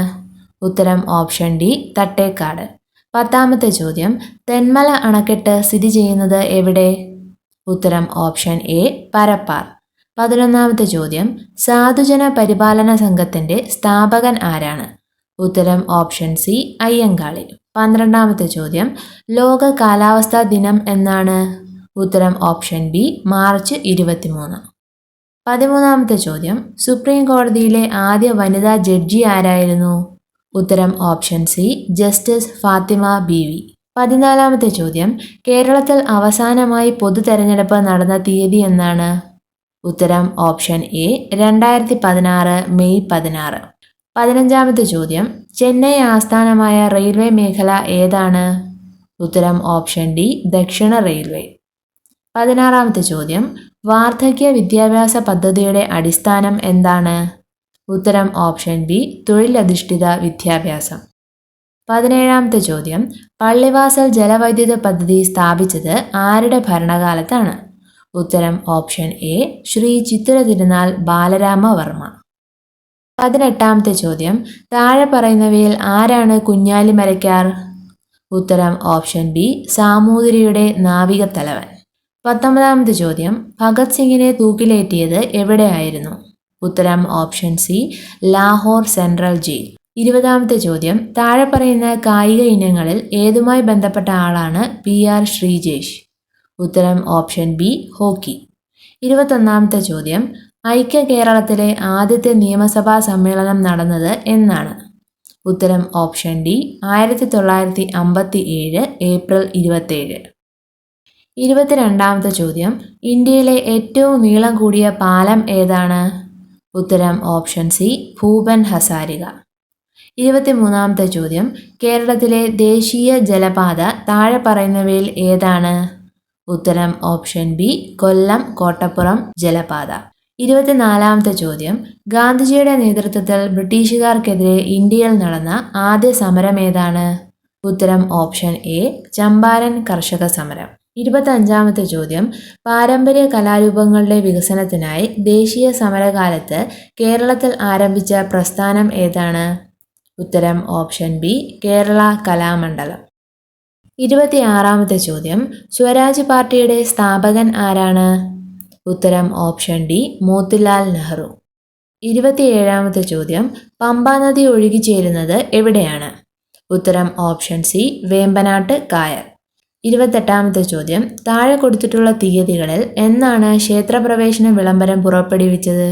ഉത്തരം ഓപ്ഷൻ ഡി തട്ടേക്കാട്. 10-ാമത്തെ ചോദ്യം. തെന്മല അണക്കെട്ട് സ്ഥിതി ചെയ്യുന്നത് എവിടെ? ഉത്തരം ഓപ്ഷൻ എ പരപ്പാർ. 11-ാമത്തെ ചോദ്യം. സാധുജന പരിപാലന സംഘത്തിന്റെ സ്ഥാപകൻ ആരാണ്? ഉത്തരം ഓപ്ഷൻ സി അയ്യങ്കാളി. 12-ാമത്തെ ചോദ്യം. ലോക കാലാവസ്ഥാ ദിനം എന്നാണ്? ഉത്തരം ഓപ്ഷൻ ബി മാർച്ച് 23. 13-ാമത്തെ ചോദ്യം. സുപ്രീം കോടതിയിലെ ആദ്യ വനിതാ ജഡ്ജി ആരായിരുന്നു? ഉത്തരം option C justice Fathima Beevi. 14-ാമത്തെ ചോദ്യം. കേരളത്തിൽ അവസാനമായി പൊതു തെരഞ്ഞെടുപ്പ് നടന്ന തീയതി എന്നാണ്? ഉത്തരം ഓപ്ഷൻ എ 2016 മെയ് 16. 15-ാമത്തെ ചോദ്യം. ചെന്നൈ ആസ്ഥാനമായ റെയിൽവേ മേഖല ഏതാണ്? ഉത്തരം ഓപ്ഷൻ ഡി ദക്ഷിണ റെയിൽവേ. 16-ാമത്തെ ചോദ്യം. വാർദ്ധക്യ വിദ്യാഭ്യാസ പദ്ധതിയുടെ അടിസ്ഥാനം എന്താണ്? ഉത്തരം ഓപ്ഷൻ ബി തൊഴിലധിഷ്ഠിത വിദ്യാഭ്യാസം. 17-ാമത്തെ ചോദ്യം. പള്ളിവാസൽ ജലവൈദ്യുത പദ്ധതി സ്ഥാപിച്ചത് ആരുടെ ഭരണകാലത്താണ്? ഉത്തരം ഓപ്ഷൻ എ ശ്രീ ചിത്തിര തിരുനാൾ ബാലരാമവർമ്മ. 18-ാമത്തെ ചോദ്യം. താഴെ പറയുന്നവയിൽ ആരാണ് കുഞ്ഞാലി മരയ്ക്കാർ? ഉത്തരം ഓപ്ഷൻ ബി സാമൂതിരിയുടെ നാവികത്തലവൻ. 19-ാമത്തെ ചോദ്യം. ഭഗത് സിംഗിനെ തൂക്കിലേറ്റിയത് എവിടെയായിരുന്നു? ഉത്തരം option C Lahore central jail. 20-ാമത്തെ ചോദ്യം. താഴെ പറയുന്ന കായിക ഇനങ്ങളിൽ ഏതുമായി ബന്ധപ്പെട്ട ആളാണ് PR ശ്രീജേഷ്? ഉത്തരം ഓപ്ഷൻ ബി ഹോക്കി. 21ാമത്തെ ചോദ്യം, ഐക്യ കേരളത്തിലെ ആദ്യത്തെ നിയമസഭാ സമ്മേളനം നടന്നത് എന്നാണ്? ഉത്തരം ഓപ്ഷൻ ഡി 1957 ഏപ്രിൽ 27. 22ാമത്തെ ചോദ്യം, ഇന്ത്യയിലെ ഏറ്റവും നീളം കൂടിയ പാലം ഏതാണ്? ഉത്തരം ഓപ്ഷൻ സി ഭൂപൻ ഹസാരിക. 23ാമത്തെ ചോദ്യം, കേരളത്തിലെ ദേശീയ ജലപാത താഴെ പറയുന്നവയിൽ ഏതാണ്? ഉത്തരം ഓപ്ഷൻ ബി കൊല്ലം കോട്ടപ്പുറം ജലപാത. 24ാമത്തെ ചോദ്യം, ഗാന്ധിജിയുടെ നേതൃത്വത്തിൽ ബ്രിട്ടീഷുകാർക്കെതിരെ ഇന്ത്യയിൽ നടന്ന ആദ്യ സമരം ഏതാണ്? ഉത്തരം ഓപ്ഷൻ എ ചമ്പാരൻ കർഷക സമരം. 25ാമത്തെ ചോദ്യം, പാരമ്പര്യ കലാരൂപങ്ങളുടെ വികസനത്തിനായി ദേശീയ സമരകാലത്ത് കേരളത്തിൽ ആരംഭിച്ച പ്രസ്ഥാനം ഏതാണ്? ഉത്തരം ഓപ്ഷൻ ബി കേരള കലാമണ്ഡലം. 26ാമത്തെ ചോദ്യം, സ്വരാജ് പാർട്ടിയുടെ സ്ഥാപകൻ ആരാണ്? ഉത്തരം ഓപ്ഷൻ ഡി മോത്തിലാൽ നെഹ്റു. 27ാമത്തെ ചോദ്യം, പമ്പാ നദി ഒഴുകിച്ചേരുന്നത് എവിടെയാണ്? ഉത്തരം ഓപ്ഷൻ സി വേമ്പനാട്ട് കായൽ. 28ാമത്തെ ചോദ്യം, താഴെ കൊടുത്തിട്ടുള്ള തീയതികളിൽ എന്നാണ് ക്ഷേത്രപ്രവേശന വിളംബരം പുറപ്പെടുവിച്ചത്?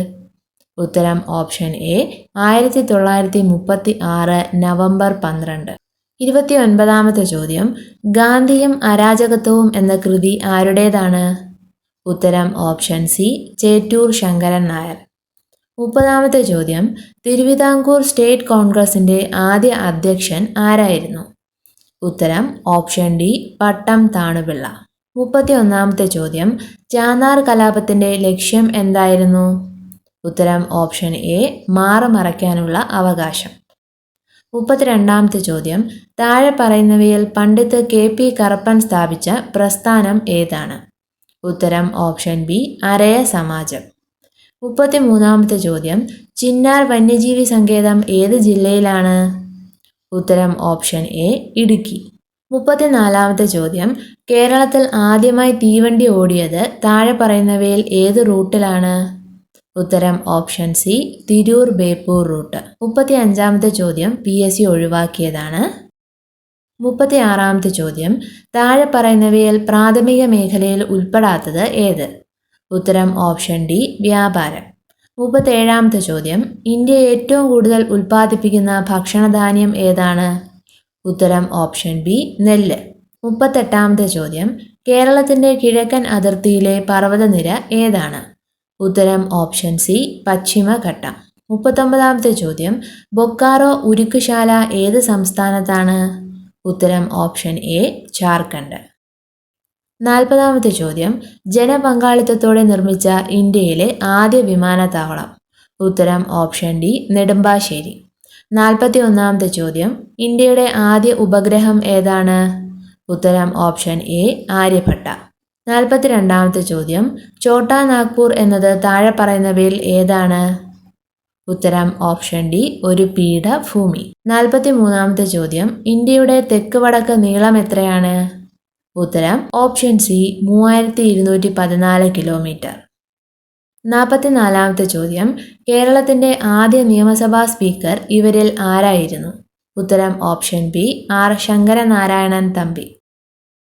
ഉത്തരം ഓപ്ഷൻ എ 1936 നവംബർ 12. 29ാമത്തെ ചോദ്യം, ഗാന്ധിയും അരാജകത്വവും എന്ന കൃതി ആരുടേതാണ്? ഉത്തരം ഓപ്ഷൻ സി ചേറ്റൂർ ശങ്കരൻ നായർ. 30ാമത്തെ ചോദ്യം, തിരുവിതാംകൂർ സ്റ്റേറ്റ് കോൺഗ്രസിന്റെ ആദ്യ അധ്യക്ഷൻ ആരായിരുന്നു? ഉത്തരം ഓപ്ഷൻ ഡി പട്ടം താണുപിള്ള. 31ാമത്തെ ചോദ്യം, ചാന്നാർ കലാപത്തിന്റെ ലക്ഷ്യം എന്തായിരുന്നു? ഉത്തരം ഓപ്ഷൻ എ മാറുമറയ്ക്കാനുള്ള അവകാശം. 32ാമത്തെ ചോദ്യം, താഴെ പറയുന്നവയിൽ പണ്ഡിറ്റ് KP കറുപ്പൻ സ്ഥാപിച്ച പ്രസ്ഥാനം ഏതാണ്? ഉത്തരം ഓപ്ഷൻ ബി അരയ സമാജം. 33ാമത്തെ ചോദ്യം, ചിന്നാർ വന്യജീവി സങ്കേതം ഏത് ജില്ലയിലാണ്? ഉത്തരം ഓപ്ഷൻ എ ഇടുക്കി. 34ാമത്തെ ചോദ്യം, കേരളത്തിൽ ആദ്യമായി തീവണ്ടി ഓടിയത് താഴെ പറയുന്നവയിൽ ഏത് റൂട്ടിലാണ്? ഉത്തരം option C Tirur Beypore route. 35ാമത്തെ ചോദ്യം PSC ഒഴിവാക്കിയതാണ്. 36ാമത്തെ ചോദ്യം, താഴെ പറയുന്നവയിൽ പ്രാഥമിക മേഖലയിൽ ഉൾപ്പെടാത്തത് ഏത്? ഉത്തരം ഓപ്ഷൻ ഡി വ്യാപാരം. 37ാമത്തെ ചോദ്യം, ഇന്ത്യ ഏറ്റവും കൂടുതൽ ഉൽപ്പാദിപ്പിക്കുന്ന ഭക്ഷണധാന്യം ഏതാണ്? ഉത്തരം ഓപ്ഷൻ ബി നെല്ല്. 38ാമത്തെ ചോദ്യം, കേരളത്തിന്റെ കിഴക്കൻ അതിർത്തിയിലെ പർവ്വതനിര ഏതാണ്? ഉത്തരം ഓപ്ഷൻ സി പശ്ചിമഘട്ടം. 39ാമത്തെ ചോദ്യം, ബൊക്കാറോ ഉരുക്കുശാല ഏത് സംസ്ഥാനത്താണ്? ഉത്തരം ഓപ്ഷൻ എ ജാർഖണ്ഡ്. 40ാമത്തെ ചോദ്യം, ജനപങ്കാളിത്തത്തോടെ നിർമ്മിച്ച ഇന്ത്യയിലെ ആദ്യ വിമാനത്താവളം? ഉത്തരം ഓപ്ഷൻ ഡി നെടുമ്പാശ്ശേരി. 41ാമത്തെ ചോദ്യം, ഇന്ത്യയുടെ ആദ്യ ഉപഗ്രഹം ഏതാണ്? ഉത്തരം ഓപ്ഷൻ എ ആര്യഭട്ട. 42ാമത്തെ ചോദ്യം, ഛോട്ടാ നാഗ്പൂർ എന്നത് താഴെ പറയുന്നവയിൽ ഏതാണ്? ഉത്തരം ഓപ്ഷൻ ഡി ഒരു പീഠഭൂമി. 43ാമത്തെ ചോദ്യം, ഇന്ത്യയുടെ തെക്ക് വടക്ക് നീളം എത്രയാണ്? ഉത്തരം ഓപ്ഷൻ സി 3214 കിലോമീറ്റർ. 44ാമത്തെ ചോദ്യം, കേരളത്തിന്റെ ആദ്യ നിയമസഭാ സ്പീക്കർ ഇവരിൽ ആരായിരുന്നു? ഉത്തരം option B R Sankaranarayanan Thampi.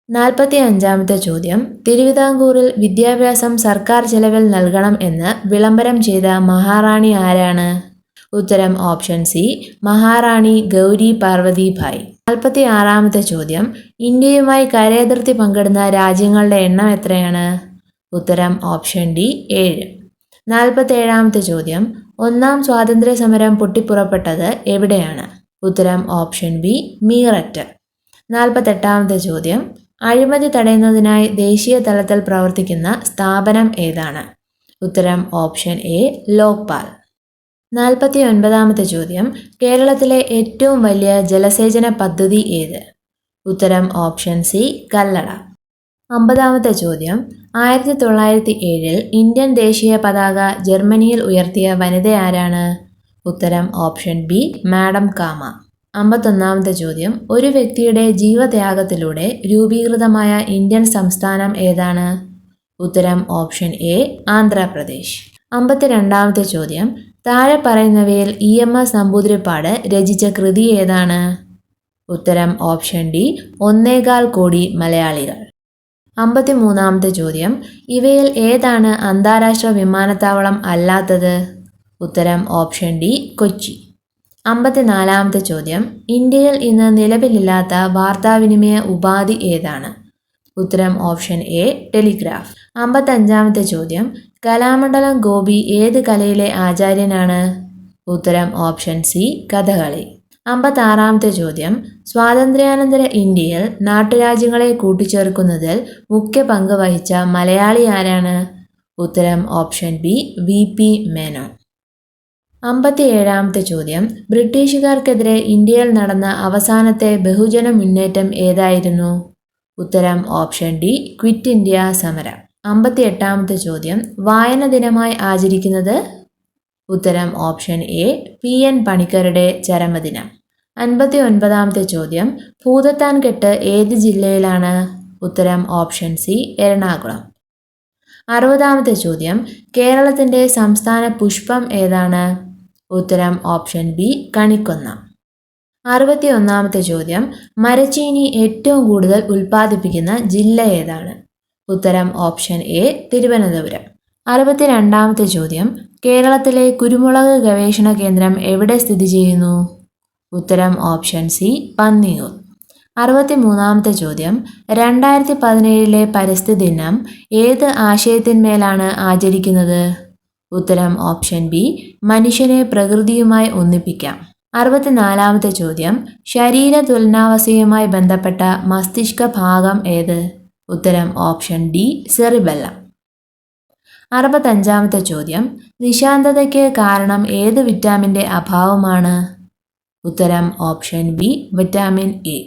45ാമത്തെ ചോദ്യം, തിരുവിതാംകൂറിൽ വിദ്യാഭ്യാസം സർക്കാർ ചെലവിൽ നൽകണം എന്ന് വിളംബരം ചെയ്ത മഹാറാണി ആരാണ്? ഉത്തരം ഓപ്ഷൻ സി മഹാറാണി ഗൗരി പാർവതി ഭായ്. 46ാമത്തെ ചോദ്യം, ഇന്ത്യയുമായി കരയതിർത്തി പങ്കിടുന്ന രാജ്യങ്ങളുടെ എണ്ണം എത്രയാണ്? ഉത്തരം ഓപ്ഷൻ ഡി 7. 47ാമത്തെ ചോദ്യം, ഒന്നാം സ്വാതന്ത്ര്യ സമരം പൊട്ടിപ്പുറപ്പെട്ടത് എവിടെയാണ്? ഉത്തരം ഓപ്ഷൻ ബി മീററ്റ്. 48ാമത്തെ ചോദ്യം, അഴിമതി തടയുന്നതിനായി ദേശീയ തലത്തിൽ പ്രവർത്തിക്കുന്ന സ്ഥാപനം ഏതാണ്? ഉത്തരം ഓപ്ഷൻ എ ലോക്പാൽ. 49ാമത്തെ ചോദ്യം, കേരളത്തിലെ ഏറ്റവും വലിയ ജലസേചന പദ്ധതി ഏത്? ഉത്തരം ഓപ്ഷൻ സി കല്ലട. 50ാമത്തെ ചോദ്യം, 1907 ഇന്ത്യൻ ദേശീയ പതാക ജർമ്മനിയിൽ ഉയർത്തിയ വനിത ആരാണ്? ഉത്തരം ഓപ്ഷൻ ബി മാഡം കാമ. 51ാമത്തെ ചോദ്യം, ഒരു വ്യക്തിയുടെ ജീവത്യാഗത്തിലൂടെ രൂപീകൃതമായ ഇന്ത്യൻ സംസ്ഥാനം ഏതാണ്? ഉത്തരം ഓപ്ഷൻ എ ആന്ധ്രാപ്രദേശ്. 52ാമത്തെ ചോദ്യം, താഴെ പറയുന്നവയിൽ EMS നമ്പൂതിരിപ്പാട് രചിച്ച കൃതി ഏതാണ്? ഉത്തരം ഓപ്ഷൻ ഡി 1.25 കോടി മലയാളികൾ. 53-ാമത്തെ ചോദ്യം, ഇവയിൽ ഏതാണ് അന്താരാഷ്ട്ര വിമാനത്താവളം അല്ലാത്തത്? ഉത്തരം ഓപ്ഷൻ ഡി കൊച്ചി. 54-ാമത്തെ ചോദ്യം, ഇന്ത്യയിൽ ഇന്ന് നിലവിലില്ലാത്ത വാർത്താവിനിമയ ഉപാധി ഏതാണ്? ഉത്തരം ഓപ്ഷൻ എ ടെലിഗ്രാഫ്. 55-ാമത്തെ ചോദ്യം, കലാമണ്ഡലം ഗോപി ഏത് കലയിലെ ആചാര്യനാണ്? ഉത്തരം ഓപ്ഷൻ സി കഥകളി. 56-ാമത്തെ ചോദ്യം, സ്വാതന്ത്ര്യാനന്തര ഇന്ത്യയിൽ നാട്ടുരാജ്യങ്ങളെ കൂട്ടിച്ചേർക്കുന്നതിൽ മുഖ്യ പങ്ക് വഹിച്ച മലയാളി ആരാണ്? ഉത്തരം ഓപ്ഷൻ ബി VP മേനോൻ. 57-ാമത്തെ ചോദ്യം, ബ്രിട്ടീഷുകാർക്കെതിരെ ഇന്ത്യയിൽ നടന്ന അവസാനത്തെ ബഹുജന മുന്നേറ്റം ഏതായിരുന്നു? ഉത്തരം ഓപ്ഷൻ ഡി ക്വിറ്റ് ഇന്ത്യ സമരം. 58-ാമത്തെ ചോദ്യം, വായന ദിനമായി ആചരിക്കുന്നത്? ഉത്തരം ഓപ്ഷൻ എ PN പണിക്കരുടെ ചരമദിനം. 59-ാമത്തെ ചോദ്യം, ഭൂതത്താൻകെട്ട് ഏത് ജില്ലയിലാണ്? ഉത്തരം ഓപ്ഷൻ സി എറണാകുളം. 60-ാമത്തെ ചോദ്യം, കേരളത്തിൻ്റെ സംസ്ഥാന പുഷ്പം ഏതാണ്? ഉത്തരം ഓപ്ഷൻ ബി കണിക്കൊന്ന. 61-ാമത്തെ ചോദ്യം, മരച്ചീനി ഏറ്റവും കൂടുതൽ ഉൽപ്പാദിപ്പിക്കുന്ന ജില്ല ഏതാണ്? ഉത്തരം ഓപ്ഷൻ എ തിരുവനന്തപുരം. 62-ാമത്തെ ചോദ്യം, കേരളത്തിലെ കുരുമുളക് ഗവേഷണ കേന്ദ്രം എവിടെ സ്ഥിതി ചെയ്യുന്നു? ഉത്തരം ഓപ്ഷൻ സി പന്നിയൂർ. 63-ാമത്തെ ചോദ്യം, 2017-ലെ പരിസ്ഥിതി ദിനം ഏത് ആശയത്തിന്മേലാണ് ആചരിക്കുന്നത്? ഉത്തരം ഓപ്ഷൻ ബി മനുഷ്യനെ പ്രകൃതിയുമായി ഒന്നിപ്പിക്കാം. 64-ാമത്തെ ചോദ്യം, ശരീര തുലനാവസ്ഥയുമായി ബന്ധപ്പെട്ട മസ്തിഷ്ക ഭാഗം ഏത്? ഉത്തരം ഓപ്ഷൻ ഡി സെറിബെല്ലം. 65-ാമത്തെ ചോദ്യം, നിശാന്തതയ്ക്ക് കാരണം ഏത് വിറ്റാമിൻ്റെ അഭാവമാണ്? ഉത്തരം ഓപ്ഷൻ ബി വിറ്റാമിൻ എ.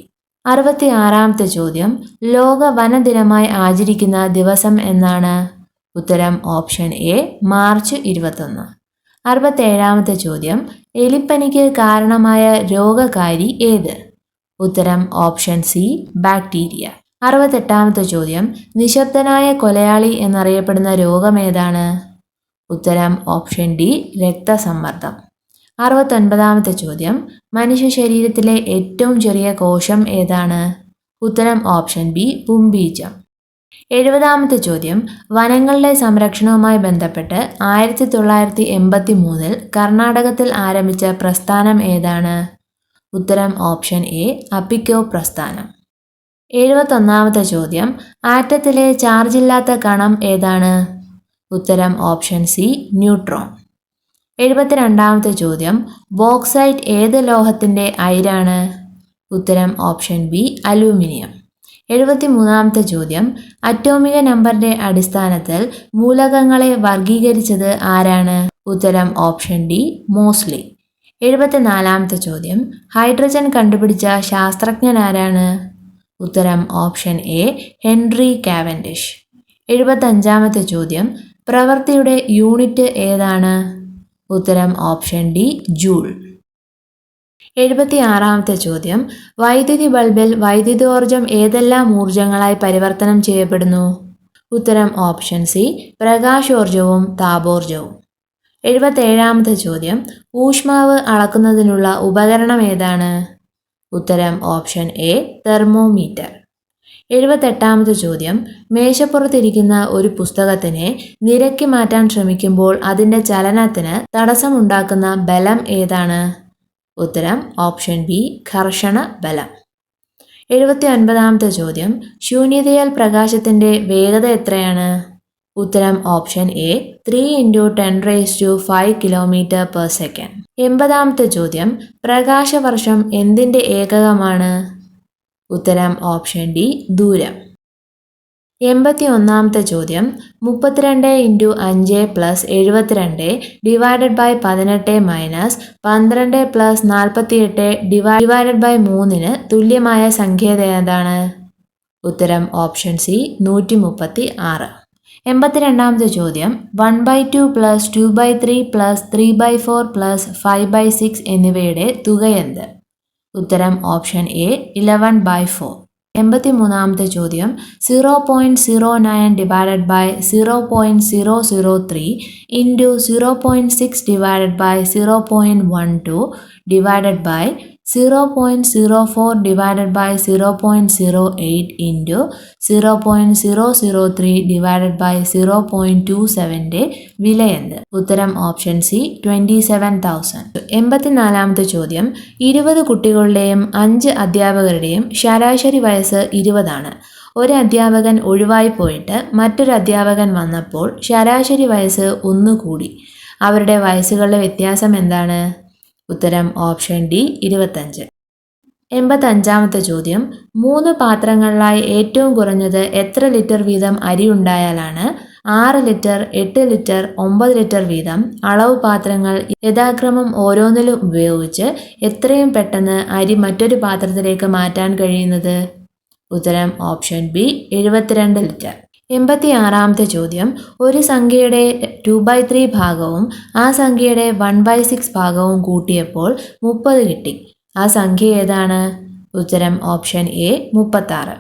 66-ാമത്തെ ചോദ്യം, ലോക വനദിനമായി ആചരിക്കുന്ന ദിവസം എന്നാണ്? ഉത്തരം ഓപ്ഷൻ എ മാർച്ച് 21. 67-ാമത്തെ ചോദ്യം, എലിപ്പനിക്ക് കാരണമായ രോഗകാരി ഏത്? ഉത്തരം ഓപ്ഷൻ സി ബാക്ടീരിയ. 68-ാമത്തെ ചോദ്യം, നിശബ്ദനായ കൊലയാളി എന്നറിയപ്പെടുന്ന രോഗം ഏതാണ്? ഉത്തരം ഓപ്ഷൻ ഡി രക്തസമ്മർദ്ദം. 69-ാമത്തെ ചോദ്യം, മനുഷ്യ ശരീരത്തിലെ ഏറ്റവും ചെറിയ കോശം ഏതാണ്? ഉത്തരം ഓപ്ഷൻ ബി പുംബീജം. 70-ാമത്തെ ചോദ്യം, വനങ്ങളുടെ സംരക്ഷണവുമായി ബന്ധപ്പെട്ട് 1983-ൽ കർണാടകത്തിൽ ആരംഭിച്ച പ്രസ്ഥാനം ഏതാണ്? ഉത്തരം ഓപ്ഷൻ എ അപ്പിക്കോ പ്രസ്ഥാനം. 71-ാമത്തെ ചോദ്യം, ആറ്റത്തിലെ ചാർജില്ലാത്ത കണം ഏതാണ്? ഉത്തരം ഓപ്ഷൻ സി ന്യൂട്രോൺ. 72-ാമത്തെ ചോദ്യം, ബോക്സൈറ്റ് ഏത് ലോഹത്തിൻ്റെ അയിരാണ്? ഉത്തരം ഓപ്ഷൻ ബി അലൂമിനിയം. 73-ാമത്തെ ചോദ്യം, അറ്റോമിക നമ്പറിൻ്റെ അടിസ്ഥാനത്തിൽ മൂലകങ്ങളെ വർഗീകരിച്ചത് ആരാണ്? ഉത്തരം ഓപ്ഷൻ ഡി മോസ്ലി. 74-ാമത്തെ ചോദ്യം, ഹൈഡ്രജൻ കണ്ടുപിടിച്ച ശാസ്ത്രജ്ഞനാരാണ്? ഉത്തരം ഓപ്ഷൻ എ ഹെൻറി കാവൻഡിഷ്. 75-ാമത്തെ ചോദ്യം, പ്രവൃത്തിയുടെ യൂണിറ്റ് ഏതാണ്? ഉത്തരം ഓപ്ഷൻ ഡി ജൂൾ. 76-ാമത്തെ ചോദ്യം, വൈദ്യുതി ബൾബിൽ വൈദ്യുതോർജ്ജം ഏതെല്ലാം ഊർജ്ജങ്ങളായി പരിവർത്തനം ചെയ്യപ്പെടുന്നു? ഉത്തരം ഓപ്ഷൻ സി പ്രകാശോർജ്ജവും താപോർജ്ജവും. 77-ാമത്തെ ചോദ്യം, ഊഷ്മാവ് അളക്കുന്നതിനുള്ള ഉപകരണം ഏതാണ്? ഉത്തരം ഓപ്ഷൻ എ തെർമോമീറ്റർ. 78-ാമത്തെ ചോദ്യം, മേശപ്പുറത്തിരിക്കുന്ന ഒരു പുസ്തകത്തിനെ നിരക്കി മാറ്റാൻ ശ്രമിക്കുമ്പോൾ അതിൻ്റെ ചലനത്തിന് തടസ്സമുണ്ടാക്കുന്ന ബലം ഏതാണ്? ഉത്തരം ഓപ്ഷൻ ബി ഘർഷണ ബലം. 79-ാമത്തെ ചോദ്യം, ശൂന്യതയാൽ പ്രകാശത്തിൻ്റെ വേഗത എത്രയാണ്? ഉത്തരം ഓപ്ഷൻ എ 3 × 10⁵ km/s. 80-ാമത്തെ ചോദ്യം, പ്രകാശവർഷം എന്തിൻ്റെ ഏകകമാണ്? ഉത്തരം ഓപ്ഷൻ ഡി ദൂരം. 81-ാമത്തെ ചോദ്യം, 32 × 5 + 72 ÷ 18 - 12 + 48 ÷ 3 തുല്യമായ സംഖ്യ ഏതാണ്? ഉത്തരം ഓപ്ഷൻ സി 136. 82-ാമത്തെ ചോദ്യം, 1/2 + 2/3 + 3/4 + 5/6 എന്നിവയുടെ തുകയെന്ത്? ഉത്തരം ഓപ്ഷൻ എ 11/4. 83-ാമത്തെ ചോദ്യം, 0.09 ÷ 0.003 × 0.6 ÷ 0.12 ÷ 0.04 divided by 0.08 into 0.003 divided by 0.27 വില എന്ത്? ഉത്തരം ഓപ്ഷൻ സി 27,000. 84ാമത്തെ ചോദ്യം, 20 കുട്ടികളുടെയും 5 അധ്യാപകരുടെയും ശരാശരി വയസ്സ് 20 ഒരു അധ്യാപകൻ ഒഴിവായി പോയിട്ട് മറ്റൊരു അധ്യാപകൻ വന്നപ്പോൾ ശരാശരി വയസ്സ് 1 കൂടി. അവരുടെ വയസ്സുകളുടെ വ്യത്യാസം എന്താണ്? ഉത്തരം ഓപ്ഷൻ ഡി 25. 85ാമത്തെ ചോദ്യം, 3 പാത്രങ്ങളിലായി ഏറ്റവും കുറഞ്ഞത് എത്ര ലിറ്റർ വീതം അരി ഉണ്ടായാലാണ് 6 ലിറ്റർ, 8 ലിറ്റർ, 9 ലിറ്റർ വീതം അളവ് പാത്രങ്ങൾ യഥാക്രമം ഓരോന്നിലും ഉപയോഗിച്ച് എത്രയും പെട്ടെന്ന് അരി മറ്റൊരു പാത്രത്തിലേക്ക് മാറ്റാൻ കഴിയുന്നത്? ഉത്തരം ഓപ്ഷൻ ബി 72 ലിറ്റർ. 86ാമത്തെ ചോദ്യം, ഒരു സംഖ്യയുടെ 2/3 ഭാഗവും ആ സംഖ്യയുടെ 1/6 ഭാഗവും കൂട്ടിയപ്പോൾ 30 കിട്ടി. ആ സംഖ്യ ഏതാണ്? ഉത്തരം ഓപ്ഷൻ എ 36.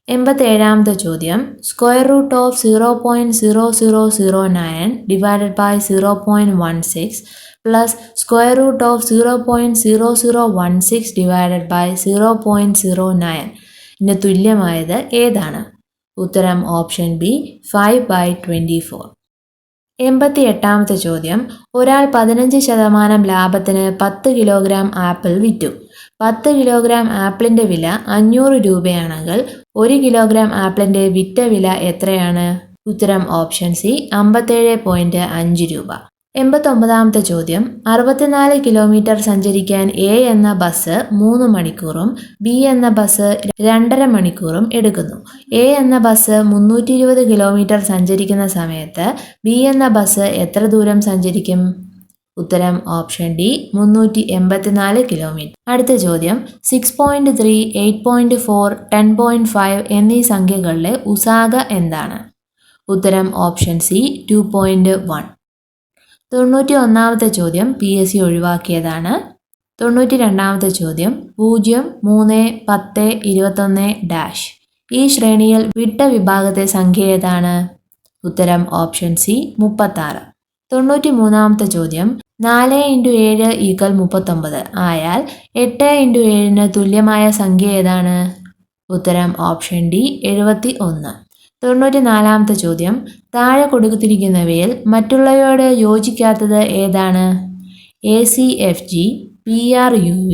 87ാമത്തെ ചോദ്യം, square root of 0.0009 divided by 0.16 plus square root of 0.0016 divided by 0.09 തുല്യമായത് ഏതാണ്? ഉത്തരം ഓപ്ഷൻ ബി 5/24. 88ാമത്തെ ചോദ്യം, ഒരാൾ 15% ലാഭത്തിന് 10 കിലോഗ്രാം ആപ്പിൾ വിറ്റു. 10 കിലോഗ്രാം ആപ്പിളിൻ്റെ വില 500 രൂപയാണെങ്കിൽ 1 കിലോഗ്രാം ആപ്പിളിൻ്റെ വിറ്റ വില എത്രയാണ്? ഉത്തരം ഓപ്ഷൻ സി 57.5 രൂപ. 89ാമത്തെ ചോദ്യം, 64 കിലോമീറ്റർ സഞ്ചരിക്കാൻ എ എന്ന ബസ് 3 മണിക്കൂറും ബി എന്ന ബസ് 2.5 മണിക്കൂറും എടുക്കുന്നു. എ എന്ന ബസ് 320 കിലോമീറ്റർ സഞ്ചരിക്കുന്ന സമയത്ത് ബി എന്ന ബസ് എത്ര ദൂരം സഞ്ചരിക്കും? ഉത്തരം ഓപ്ഷൻ ഡി 384 കിലോമീറ്റർ. അടുത്ത ചോദ്യം, 6.3, 8.4, 10.5 എന്നീ സംഖ്യകളിലെ ഉസാഗ എന്താണ്? ഉത്തരം ഓപ്ഷൻ സി 2.1. 91ാമത്തെ ചോദ്യം PSC ഒഴിവാക്കിയതാണ്. 92ാമത്തെ ചോദ്യം, 0, 3, 10, 21 ഈ ശ്രേണിയിൽ വിട്ട വിഭാഗത്തെ സംഖ്യ ഏതാണ്? ഉത്തരം ഓപ്ഷൻ സി 36. 93ാമത്തെ ചോദ്യം, 4 × 7 = 39 ആയാൽ 8 × 7 തുല്യമായ സംഖ്യ ഏതാണ്? ഉത്തരം ഓപ്ഷൻ ഡി 71. 94ാമത്തെ ചോദ്യം, താഴെ കൊടുത്തിരിക്കുന്നവയിൽ മറ്റുള്ളവയോട് യോജിക്കാത്തത് ഏതാണ്? ACFG, PRUV,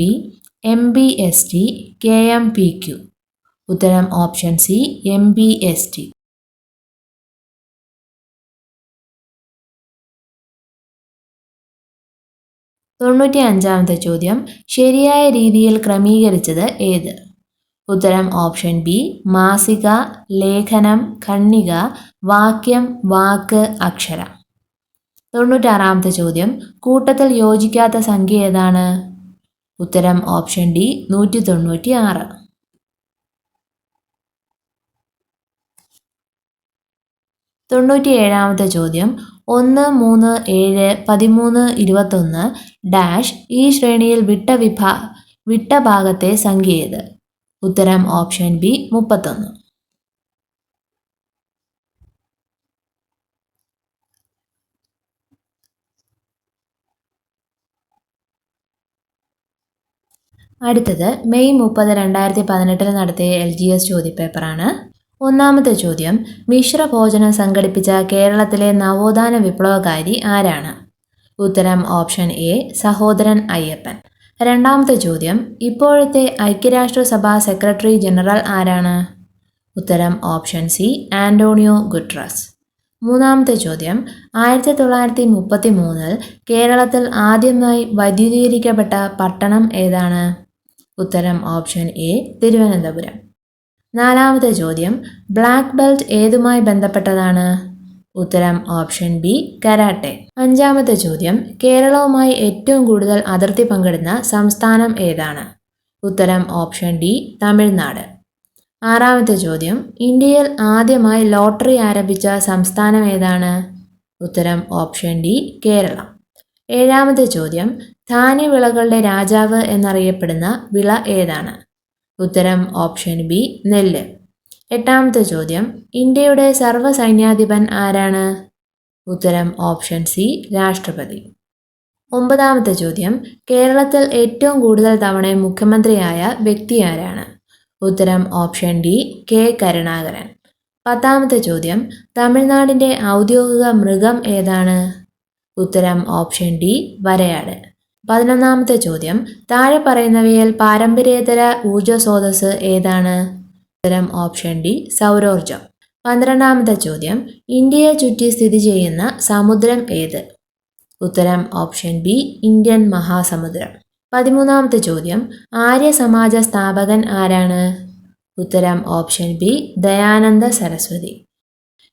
MBST, KMPQ. ഉത്തരം ഓപ്ഷൻ സി MBST. 95ാമത്തെ ചോദ്യം, ശരിയായ രീതിയിൽ ക്രമീകരിച്ചത് ഏത്? ഉത്തരം ഓപ്ഷൻ ബി മാസിക, ലേഖനം, ഖണ്ഡിക, വാക്യം, വാക്ക്, അക്ഷരം. 96ാമത്തെ ചോദ്യം, കൂട്ടത്തിൽ യോജിക്കാത്ത സംഖ്യ ഏതാണ്? ഉത്തരം ഓപ്ഷൻ ഡി 196. 97ാമത്തെ ചോദ്യം, 1, 3, 7, 13, 21 ഈ ശ്രേണിയിൽ വിട്ട ഭാഗത്തെ സംഖ്യ ഏത്? ഉത്തരം ഓപ്ഷൻ ബി 31. അടുത്തത് മെയ് 30, 2018 നടത്തിയ LGS ചോദ്യപേപ്പറാണ്. ഒന്നാമത്തെ ചോദ്യം, മിശ്രഭോജനം സംഘടിപ്പിച്ച കേരളത്തിലെ നവോത്ഥാന വിപ്ലവകാരി ആരാണ്? ഉത്തരം ഓപ്ഷൻ എ സഹോദരൻ അയ്യപ്പൻ. രണ്ടാമത്തെ ചോദ്യം, ഇപ്പോഴത്തെ ഐക്യരാഷ്ട്രസഭ സെക്രട്ടറി ജനറൽ ആരാണ്? ഉത്തരം ഓപ്ഷൻ സി ആന്റോണിയോ ഗുട്രസ്. മൂന്നാമത്തെ ചോദ്യം, 1933 കേരളത്തിൽ ആദ്യമായി വൈദ്യുതീകരിക്കപ്പെട്ട പട്ടണം ഏതാണ്? ഉത്തരം ഓപ്ഷൻ എ തിരുവനന്തപുരം. നാലാമത്തെ ചോദ്യം, ബ്ലാക്ക് ബെൽറ്റ് ഏതുമായി ബന്ധപ്പെട്ടതാണ്? ഉത്തരം ഓപ്ഷൻ ബി കരാട്ടെ. അഞ്ചാമത്തെ ചോദ്യം, കേരളവുമായി ഏറ്റവും കൂടുതൽ അതിർത്തി പങ്കിടുന്ന സംസ്ഥാനം ഏതാണ്? ഉത്തരം ഓപ്ഷൻ ഡി തമിഴ്നാട്. ആറാമത്തെ ചോദ്യം, ഇന്ത്യയിൽ ആദ്യമായി ലോട്ടറി ആരംഭിച്ച സംസ്ഥാനം ഏതാണ്? ഉത്തരം ഓപ്ഷൻ ഡി കേരളം. ഏഴാമത്തെ ചോദ്യം, ധാന്യവിളകളുടെ രാജാവ് എന്നറിയപ്പെടുന്ന വിള ഏതാണ്? ഉത്തരം ഓപ്ഷൻ ബി നെല്ല്. എട്ടാമത്തെ ചോദ്യം, ഇന്ത്യയുടെ സർവ്വസൈന്യാധിപൻ ആരാണ്? ഉത്തരം ഓപ്ഷൻ സി രാഷ്ട്രപതി. 9ാമത്തെ ചോദ്യം, കേരളത്തിൽ ഏറ്റവും കൂടുതൽ തവണ മുഖ്യമന്ത്രിയായ വ്യക്തി ആരാണ്? ഉത്തരം ഓപ്ഷൻ ഡി കെ കരുണാകരൻ. 10ാമത്തെ ചോദ്യം, തമിഴ്നാടിൻ്റെ ഔദ്യോഗിക മൃഗം ഏതാണ്? ഉത്തരം ഓപ്ഷൻ ഡി വരയാട്. 11ാമത്തെ ചോദ്യം, താഴെ പറയുന്നവയിൽ പാരമ്പര്യേതര ഊർജ സ്രോതസ് ഏതാണ്? ഉത്തരം ഓപ്ഷൻ ഡി സൗരോർജം. 12ാമത്തെ ചോദ്യം, ഇന്ത്യയെ ചുറ്റി സ്ഥിതി ചെയ്യുന്ന സമുദ്രം ഏത്? ഉത്തരം ഓപ്ഷൻ ബി ഇന്ത്യൻ മഹാസമുദ്രം. 13ാമത്തെ ചോദ്യം, ആര്യ സമാജ സ്ഥാപകൻ ആരാണ്? ഉത്തരം ഓപ്ഷൻ ബി ദയാനന്ദ സരസ്വതി.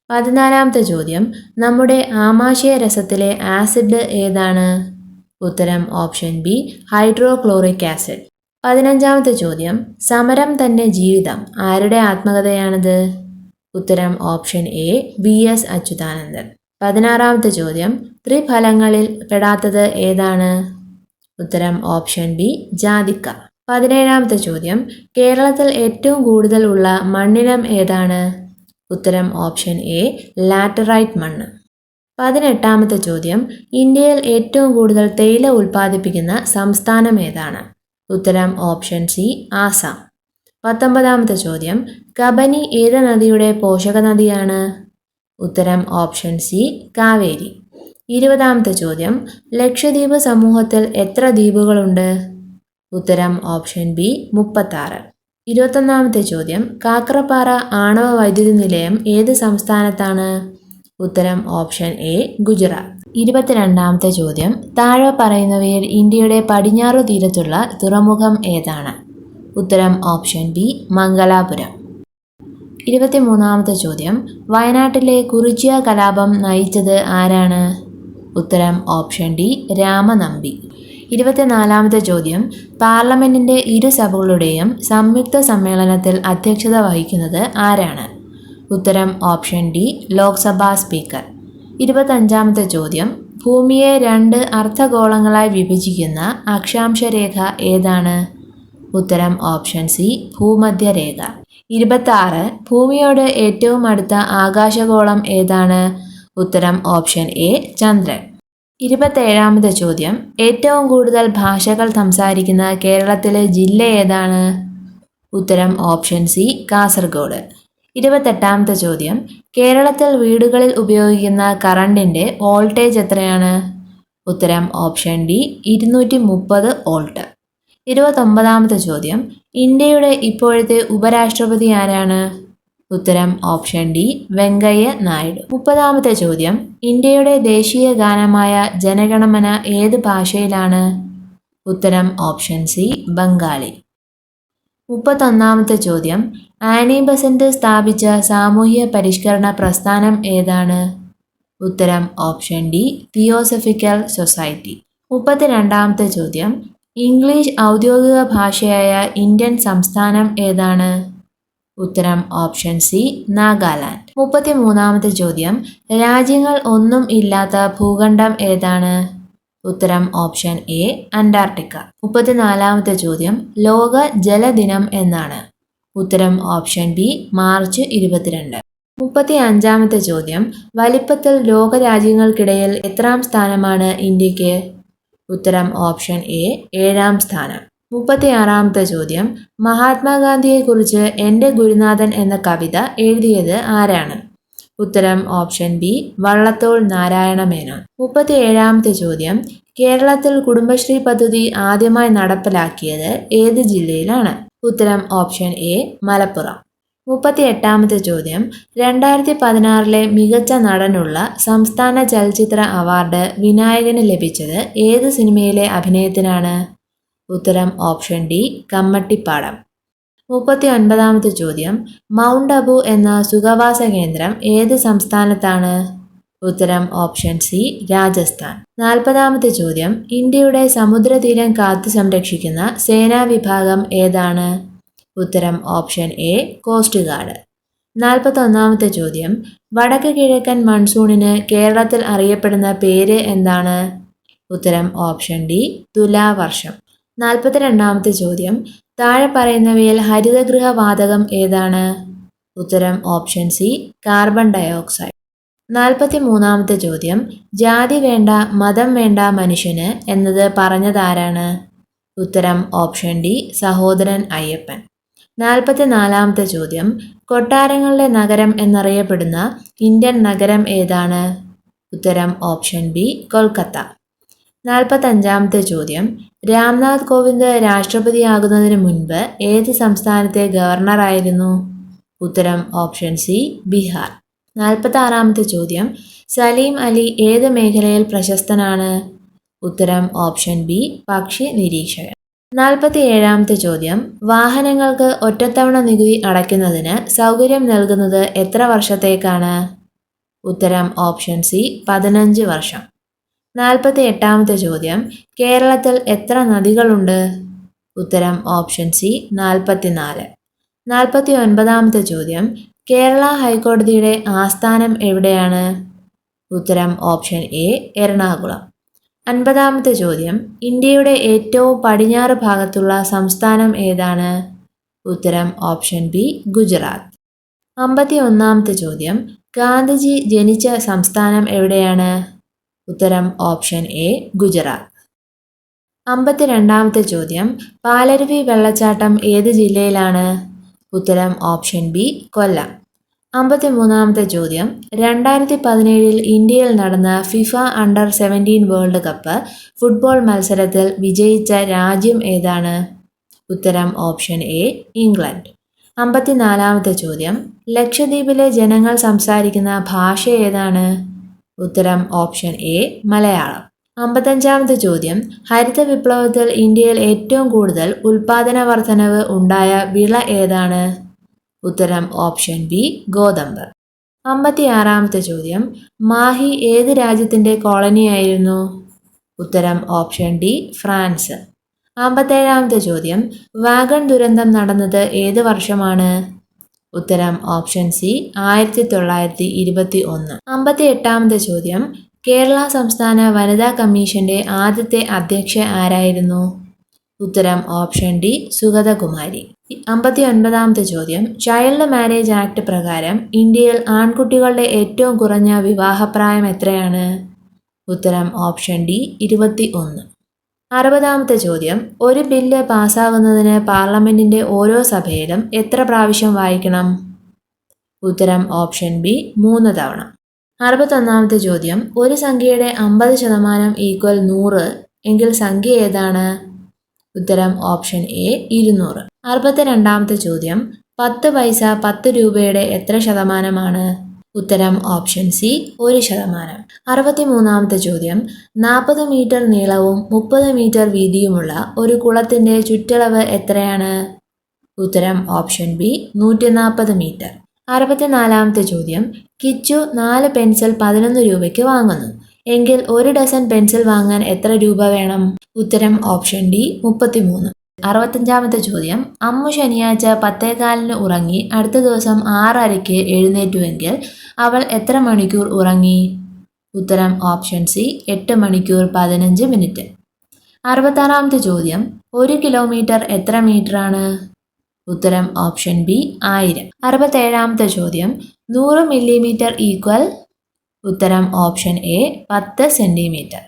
14ാമത്തെ ചോദ്യം, നമ്മുടെ ആമാശയ രസത്തിലെ ആസിഡ് ഏതാണ്? ഉത്തരം ഓപ്ഷൻ ബി ഹൈഡ്രോക്ലോറിക് ആസിഡ്. 15ാമത്തെ ചോദ്യം, സമരം തന്നെ ജീവിതം ആരുടെ ആത്മകഥയാണിത്? ഉത്തരം ഓപ്ഷൻ എ വി.എസ്. അച്യുതാനന്ദൻ. 16ാമത്തെ ചോദ്യം, ത്രിഫലങ്ങളിൽ പെടാത്തത് ഏതാണ്? ഉത്തരം ഓപ്ഷൻ ബി ജാതിക്ക. 17ാമത്തെ ചോദ്യം, കേരളത്തിൽ ഏറ്റവും കൂടുതൽ ഉള്ള മണ്ണിനം ഏതാണ്? ഉത്തരം ഓപ്ഷൻ എ ലാറ്ററൈറ്റ് മണ്ണ്. 18ാമത്തെ ചോദ്യം, ഇന്ത്യയിൽ ഏറ്റവും കൂടുതൽ തേയില ഉൽപ്പാദിപ്പിക്കുന്ന സംസ്ഥാനം ഏതാണ്? ഉത്തരം ഓപ്ഷൻ സി ആസാം. 19ാമത്തെ ചോദ്യം, കബനി ഏത് നദിയുടെ പോഷക നദിയാണ്? ഉത്തരം ഓപ്ഷൻ സി കാവേരി. 20ാമത്തെ ചോദ്യം, ലക്ഷദ്വീപ് സമൂഹത്തിൽ എത്ര ദ്വീപുകളുണ്ട്? ഉത്തരം ഓപ്ഷൻ ബി 36. 21ാമത്തെ ചോദ്യം, കാക്കറപ്പാറ ആണവ വൈദ്യുതി നിലയം ഏത് സംസ്ഥാനത്താണ്? ഉത്തരം ഓപ്ഷൻ എ ഗുജറാത്ത്. 22ാമത്തെ ചോദ്യം, താഴെ പറയുന്നവയിൽ ഇന്ത്യയുടെ പടിഞ്ഞാറു തീരത്തുള്ള തുറമുഖം ഏതാണ്? ഉത്തരം ഓപ്ഷൻ ബി മംഗലാപുരം. 23ാമത്തെ ചോദ്യം, വയനാട്ടിലെ കുറിച്യ കലാപം നയിച്ചത് ആരാണ്? ഉത്തരം ഓപ്ഷൻ ഡി രാമനമ്പി. 24ാമത്തെ ചോദ്യം, പാർലമെന്റിന്റെ ഇരുസഭകളുടെയും സംയുക്ത സമ്മേളനത്തിൽ അധ്യക്ഷത വഹിക്കുന്നത് ആരാണ്? ഉത്തരം ഓപ്ഷൻ ഡി ലോക്സഭാ സ്പീക്കർ. 25ാമത്തെ ചോദ്യം, ഭൂമിയെ 2 അർദ്ധഗോളങ്ങളായി വിഭജിക്കുന്ന അക്ഷാംശരേഖ ഏതാണ്? ഉത്തരം ഓപ്ഷൻ സി ഭൂമധ്യരേഖ. 26 ഭൂമിയോട് ഏറ്റവും അടുത്ത ആകാശഗോളം ഏതാണ്? ഉത്തരം ഓപ്ഷൻ എ ചന്ദ്രൻ. 27ാമത്തെ ചോദ്യം, ഏറ്റവും കൂടുതൽ ഭാഷകൾ സംസാരിക്കുന്ന കേരളത്തിലെ ജില്ല ഏതാണ്? ഉത്തരം ഓപ്ഷൻ സി കാസർഗോഡ്. 28ാമത്തെ ചോദ്യം, കേരളത്തിൽ വീടുകളിൽ ഉപയോഗിക്കുന്ന കറണ്ടിന്റെ വോൾട്ടേജ് എത്രയാണ്? ഉത്തരം ഓപ്ഷൻ ഡി 230 വോൾട്ട്. 29ാമത്തെ ചോദ്യം, ഇന്ത്യയുടെ ഇപ്പോഴത്തെ ഉപരാഷ്ട്രപതി ആരാണ്? ഉത്തരം ഓപ്ഷൻ ഡി വെങ്കയ്യ നായിഡു. 30ാമത്തെ ചോദ്യം, ഇന്ത്യയുടെ ദേശീയ ഗാനമായ ജനഗണമന ഏത് ഭാഷയിലാണ്? ഉത്തരം ഓപ്ഷൻ സി ബംഗാളി. 31ാമത്തെ ചോദ്യം, ആനി ബസന്റ് സ്ഥാപിച്ച സാമൂഹ്യ പരിഷ്കരണ പ്രസ്ഥാനം ഏതാണ്? ഉത്തരം ഓപ്ഷൻ ഡി തിയോസഫിക്കൽ സൊസൈറ്റി. 32ാമത്തെ ചോദ്യം, ഇംഗ്ലീഷ് ഔദ്യോഗിക ഭാഷയായ ഇന്ത്യൻ സംസ്ഥാനം ഏതാണ്? ഉത്തരം ഓപ്ഷൻ സി നാഗാലാൻഡ്. 33ാമത്തെ ചോദ്യം, രാജ്യങ്ങൾ ഒന്നും ഇല്ലാത്ത ഭൂഖണ്ഡം ഏതാണ്? ഉത്തരം ഓപ്ഷൻ എ അന്റാർട്ടിക്ക. 34ാമത്തെ ചോദ്യം, ലോക ജലദിനം എന്നാണ്? ഉത്തരം ഓപ്ഷൻ ബി മാർച്ച് 22. 35ാമത്തെ ചോദ്യം, വലിപ്പത്തിൽ ലോകരാജ്യങ്ങൾക്കിടയിൽ എത്രാം സ്ഥാനമാണ് ഇന്ത്യക്ക്? ഉത്തരം ഓപ്ഷൻ എ 7ാം സ്ഥാനം. 36ാമത്തെ ചോദ്യം, മഹാത്മാഗാന്ധിയെക്കുറിച്ച് എൻ്റെ ഗുരുനാഥൻ എന്ന കവിത എഴുതിയത് ആരാണ്? ഉത്തരം ഓപ്ഷൻ ബി വള്ളത്തോൾ നാരായണ മേനോൻ. 37ാമത്തെ ചോദ്യം, കേരളത്തിൽ കുടുംബശ്രീ പദ്ധതി ആദ്യമായി നടപ്പിലാക്കിയത് ഏത് ജില്ലയിലാണ്? ഉത്തരം ഓപ്ഷൻ എ മലപ്പുറം. 38ാമത്തെ ചോദ്യം, 2016 മികച്ച നടനുള്ള സംസ്ഥാന ചലച്ചിത്ര അവാർഡ് വിനായകന് ലഭിച്ചത് ഏത് സിനിമയിലെ അഭിനയത്തിനാണ്? ഉത്തരം ഓപ്ഷൻ ഡി കമ്മട്ടിപ്പാടം. 39ാമത്തെ ചോദ്യം, മൗണ്ട് അബു എന്ന സുഖവാസ കേന്ദ്രം ഏത് സംസ്ഥാനത്താണ്? ഉത്തരം ഓപ്ഷൻ സി രാജസ്ഥാൻ. 40ാമത്തെ ചോദ്യം, ഇന്ത്യയുടെ സമുദ്രതീരം കാത്തു സംരക്ഷിക്കുന്ന സേനാ വിഭാഗം ഏതാണ്? ഉത്തരം ഓപ്ഷൻ എ കോസ്റ്റ് ഗാർഡ്. 41ാമത്തെ ചോദ്യം, വടക്ക് കിഴക്കൻ മൺസൂണിന് കേരളത്തിൽ അറിയപ്പെടുന്ന പേര് എന്താണ്? ഉത്തരം ഓപ്ഷൻ ഡി തുലാവർഷം. 42ാമത്തെ ചോദ്യം, താഴെ പറയുന്നവയിൽ ഹരിതഗൃഹ വാതകം ഏതാണ്? ഉത്തരം ഓപ്ഷൻ സി കാർബൺ ഡയോക്സൈഡ്. 43-ാമത്തെ ചോദ്യം, ജാതി വേണ്ട മതം വേണ്ട മനുഷ്യന് എന്നത് പറഞ്ഞതാരാണ്? ഉത്തരം ഓപ്ഷൻ ഡി, സഹോദരൻ അയ്യപ്പൻ. 44-ാമത്തെ ചോദ്യം, കൊട്ടാരങ്ങളുടെ നഗരം എന്നറിയപ്പെടുന്ന ഇന്ത്യൻ നഗരം ഏതാണ്? ഉത്തരം ഓപ്ഷൻ ബി, കൊൽക്കത്ത. 45-ാമത്തെ ചോദ്യം, രാംനാഥ് കോവിന്ദ് രാഷ്ട്രപതിയാകുന്നതിന് മുൻപ് ഏത് സംസ്ഥാനത്തെ ഗവർണറായിരുന്നു? ഉത്തരം ഓപ്ഷൻ സി, ബീഹാർ. 46-ാമത്തെ ചോദ്യം, സലീം അലി ഏത് മേഖലയിൽ പ്രശസ്തനാണ്? ഉത്തരം ഓപ്ഷൻ ബി, പക്ഷി നിരീക്ഷകൻ. 47-ാമത്തെ ചോദ്യം, വാഹനങ്ങൾക്ക് ഒറ്റത്തവണ നികുതി അടയ്ക്കുന്നതിന് സൗകര്യം നൽകുന്നത് എത്ര വർഷത്തേക്കാണ്? ഉത്തരം ഓപ്ഷൻ സി, 15 വർഷം. 48-ാമത്തെ ചോദ്യം, കേരളത്തിൽ എത്ര നദികളുണ്ട്? ഉത്തരം ഓപ്ഷൻ സി, 44. 49-ാമത്തെ ചോദ്യം, കേരള ഹൈക്കോടതിയുടെ ആസ്ഥാനം എവിടെയാണ്? ഉത്തരം ഓപ്ഷൻ എ, എറണാകുളം. 50-ാമത്തെ ചോദ്യം, ഇന്ത്യയുടെ ഏറ്റവും പടിഞ്ഞാറ് ഭാഗത്തുള്ള സംസ്ഥാനം ഏതാണ്? ഉത്തരം ഓപ്ഷൻ ബി, ഗുജറാത്ത്. 51-ാമത്തെ ചോദ്യം, ഗാന്ധിജി ജനിച്ച സംസ്ഥാനം എവിടെയാണ്? ഉത്തരം ഓപ്ഷൻ എ, ഗുജറാത്ത്. 52-ാമത്തെ ചോദ്യം, പാലരുവി വെള്ളച്ചാട്ടം ഏത് ജില്ലയിലാണ്? ഉത്തരം ഓപ്ഷൻ ബി, കൊല്ലം. 53-ാമത്തെ ചോദ്യം, 2017 ഇന്ത്യയിൽ നടന്ന FIFA under 17 world cup football മത്സരത്തിൽ വിജയിച്ച രാജ്യം ഏതാണ്? ഉത്തരം ഓപ്ഷൻ എ, ഇംഗ്ലണ്ട്. 54-ാമത്തെ ചോദ്യം, ലക്ഷദ്വീപിലെ ജനങ്ങൾ സംസാരിക്കുന്ന ഭാഷ ഏതാണ്? ഉത്തരം ഓപ്ഷൻ എ, മലയാളം. 55-ാമത്തെ ചോദ്യം, ഹരിത വിപ്ലവത്തിൽ ഇന്ത്യയിൽ ഏറ്റവും കൂടുതൽ ഉൽപാദന വർധനവ് ഉണ്ടായ വിള ഏതാണ്? ഉത്തരം ഓപ്ഷൻ ബി, ഗോതമ്പ്. 56-ാമത്തെ ചോദ്യം, മാഹി ഏത് രാജ്യത്തിൻ്റെ കോളനിയായിരുന്നു? ഉത്തരം ഓപ്ഷൻ ഡി, ഫ്രാൻസ്. 57-ാമത്തെ ചോദ്യം, വാഗൺ ദുരന്തം നടന്നത് ഏത് വർഷമാണ്? ഉത്തരം ഓപ്ഷൻ സി, 1921. 58-ാമത്തെ ചോദ്യം, കേരള സംസ്ഥാന വനിതാ കമ്മീഷന്റെ ആദ്യത്തെ അധ്യക്ഷ ആരായിരുന്നു? ഉത്തരം ഓപ്ഷൻ ഡി, സുഗതകുമാരി. 59-ാമത്തെ ചോദ്യം, ചൈൽഡ് മാരേജ് ആക്ട് പ്രകാരം ഇന്ത്യയിൽ ആൺകുട്ടികളുടെ ഏറ്റവും കുറഞ്ഞ വിവാഹപ്രായം എത്രയാണ്? ഉത്തരം ഓപ്ഷൻ ഡി, 21. 60-ാമത്തെ ചോദ്യം, ഒരു ബില്ല് പാസ്സാകുന്നതിന് പാർലമെന്റിന്റെ ഓരോ സഭയിലും എത്ര പ്രാവശ്യം വായിക്കണം? ഉത്തരം ഓപ്ഷൻ ബി, 3 തവണ. 61-ാമത്തെ ചോദ്യം, ഒരു സംഖ്യയുടെ 50% ഈക്വൽ 100 എങ്കിൽ സംഖ്യ ഏതാണ്? ഉത്തരം ഓപ്ഷൻ എ, 200. 62-ാമത്തെ ചോദ്യം, 10 പൈസ 10 രൂപയുടെ എത്ര ശതമാനമാണ്? ഉത്തരം ഓപ്ഷൻ സി, 1%. 63-ാമത്തെ ചോദ്യം, 40 മീറ്റർ നീളവും 30 മീറ്റർ വീതിയുമുള്ള ഒരു കുളത്തിന്റെ ചുറ്റളവ് എത്രയാണ്? ഉത്തരം ഓപ്ഷൻ ബി, 140 മീറ്റർ. 64-ാമത്തെ ചോദ്യം, കിച്ചു 4 പെൻസിൽ 11 രൂപയ്ക്ക് വാങ്ങുന്നു എങ്കിൽ ഒരു ഡസൻ പെൻസിൽ വാങ്ങാൻ എത്ര രൂപ വേണം? ഉത്തരം ഓപ്ഷൻ ഡി, 33. 65-ാമത്തെ ചോദ്യം, അമ്മു ശനിയാഴ്ച 10:15 ഉറങ്ങി അടുത്ത ദിവസം 6:30 എഴുന്നേറ്റുവെങ്കിൽ അവൾ എത്ര മണിക്കൂർ ഉറങ്ങി? ഉത്തരം ഓപ്ഷൻ സി, 8 മണിക്കൂർ 15 മിനിറ്റ്. 66-ാമത്തെ ചോദ്യം, 1 കിലോമീറ്റർ എത്ര മീറ്ററാണ്? ഉത്തരം ഓപ്ഷൻ ബി, 1000. 67-ാമത്തെ ചോദ്യം, 100 മില്ലിമീറ്റർ ഈക്വൽ? ഉത്തരം ഓപ്ഷൻ എ, 10 സെന്റിമീറ്റർ.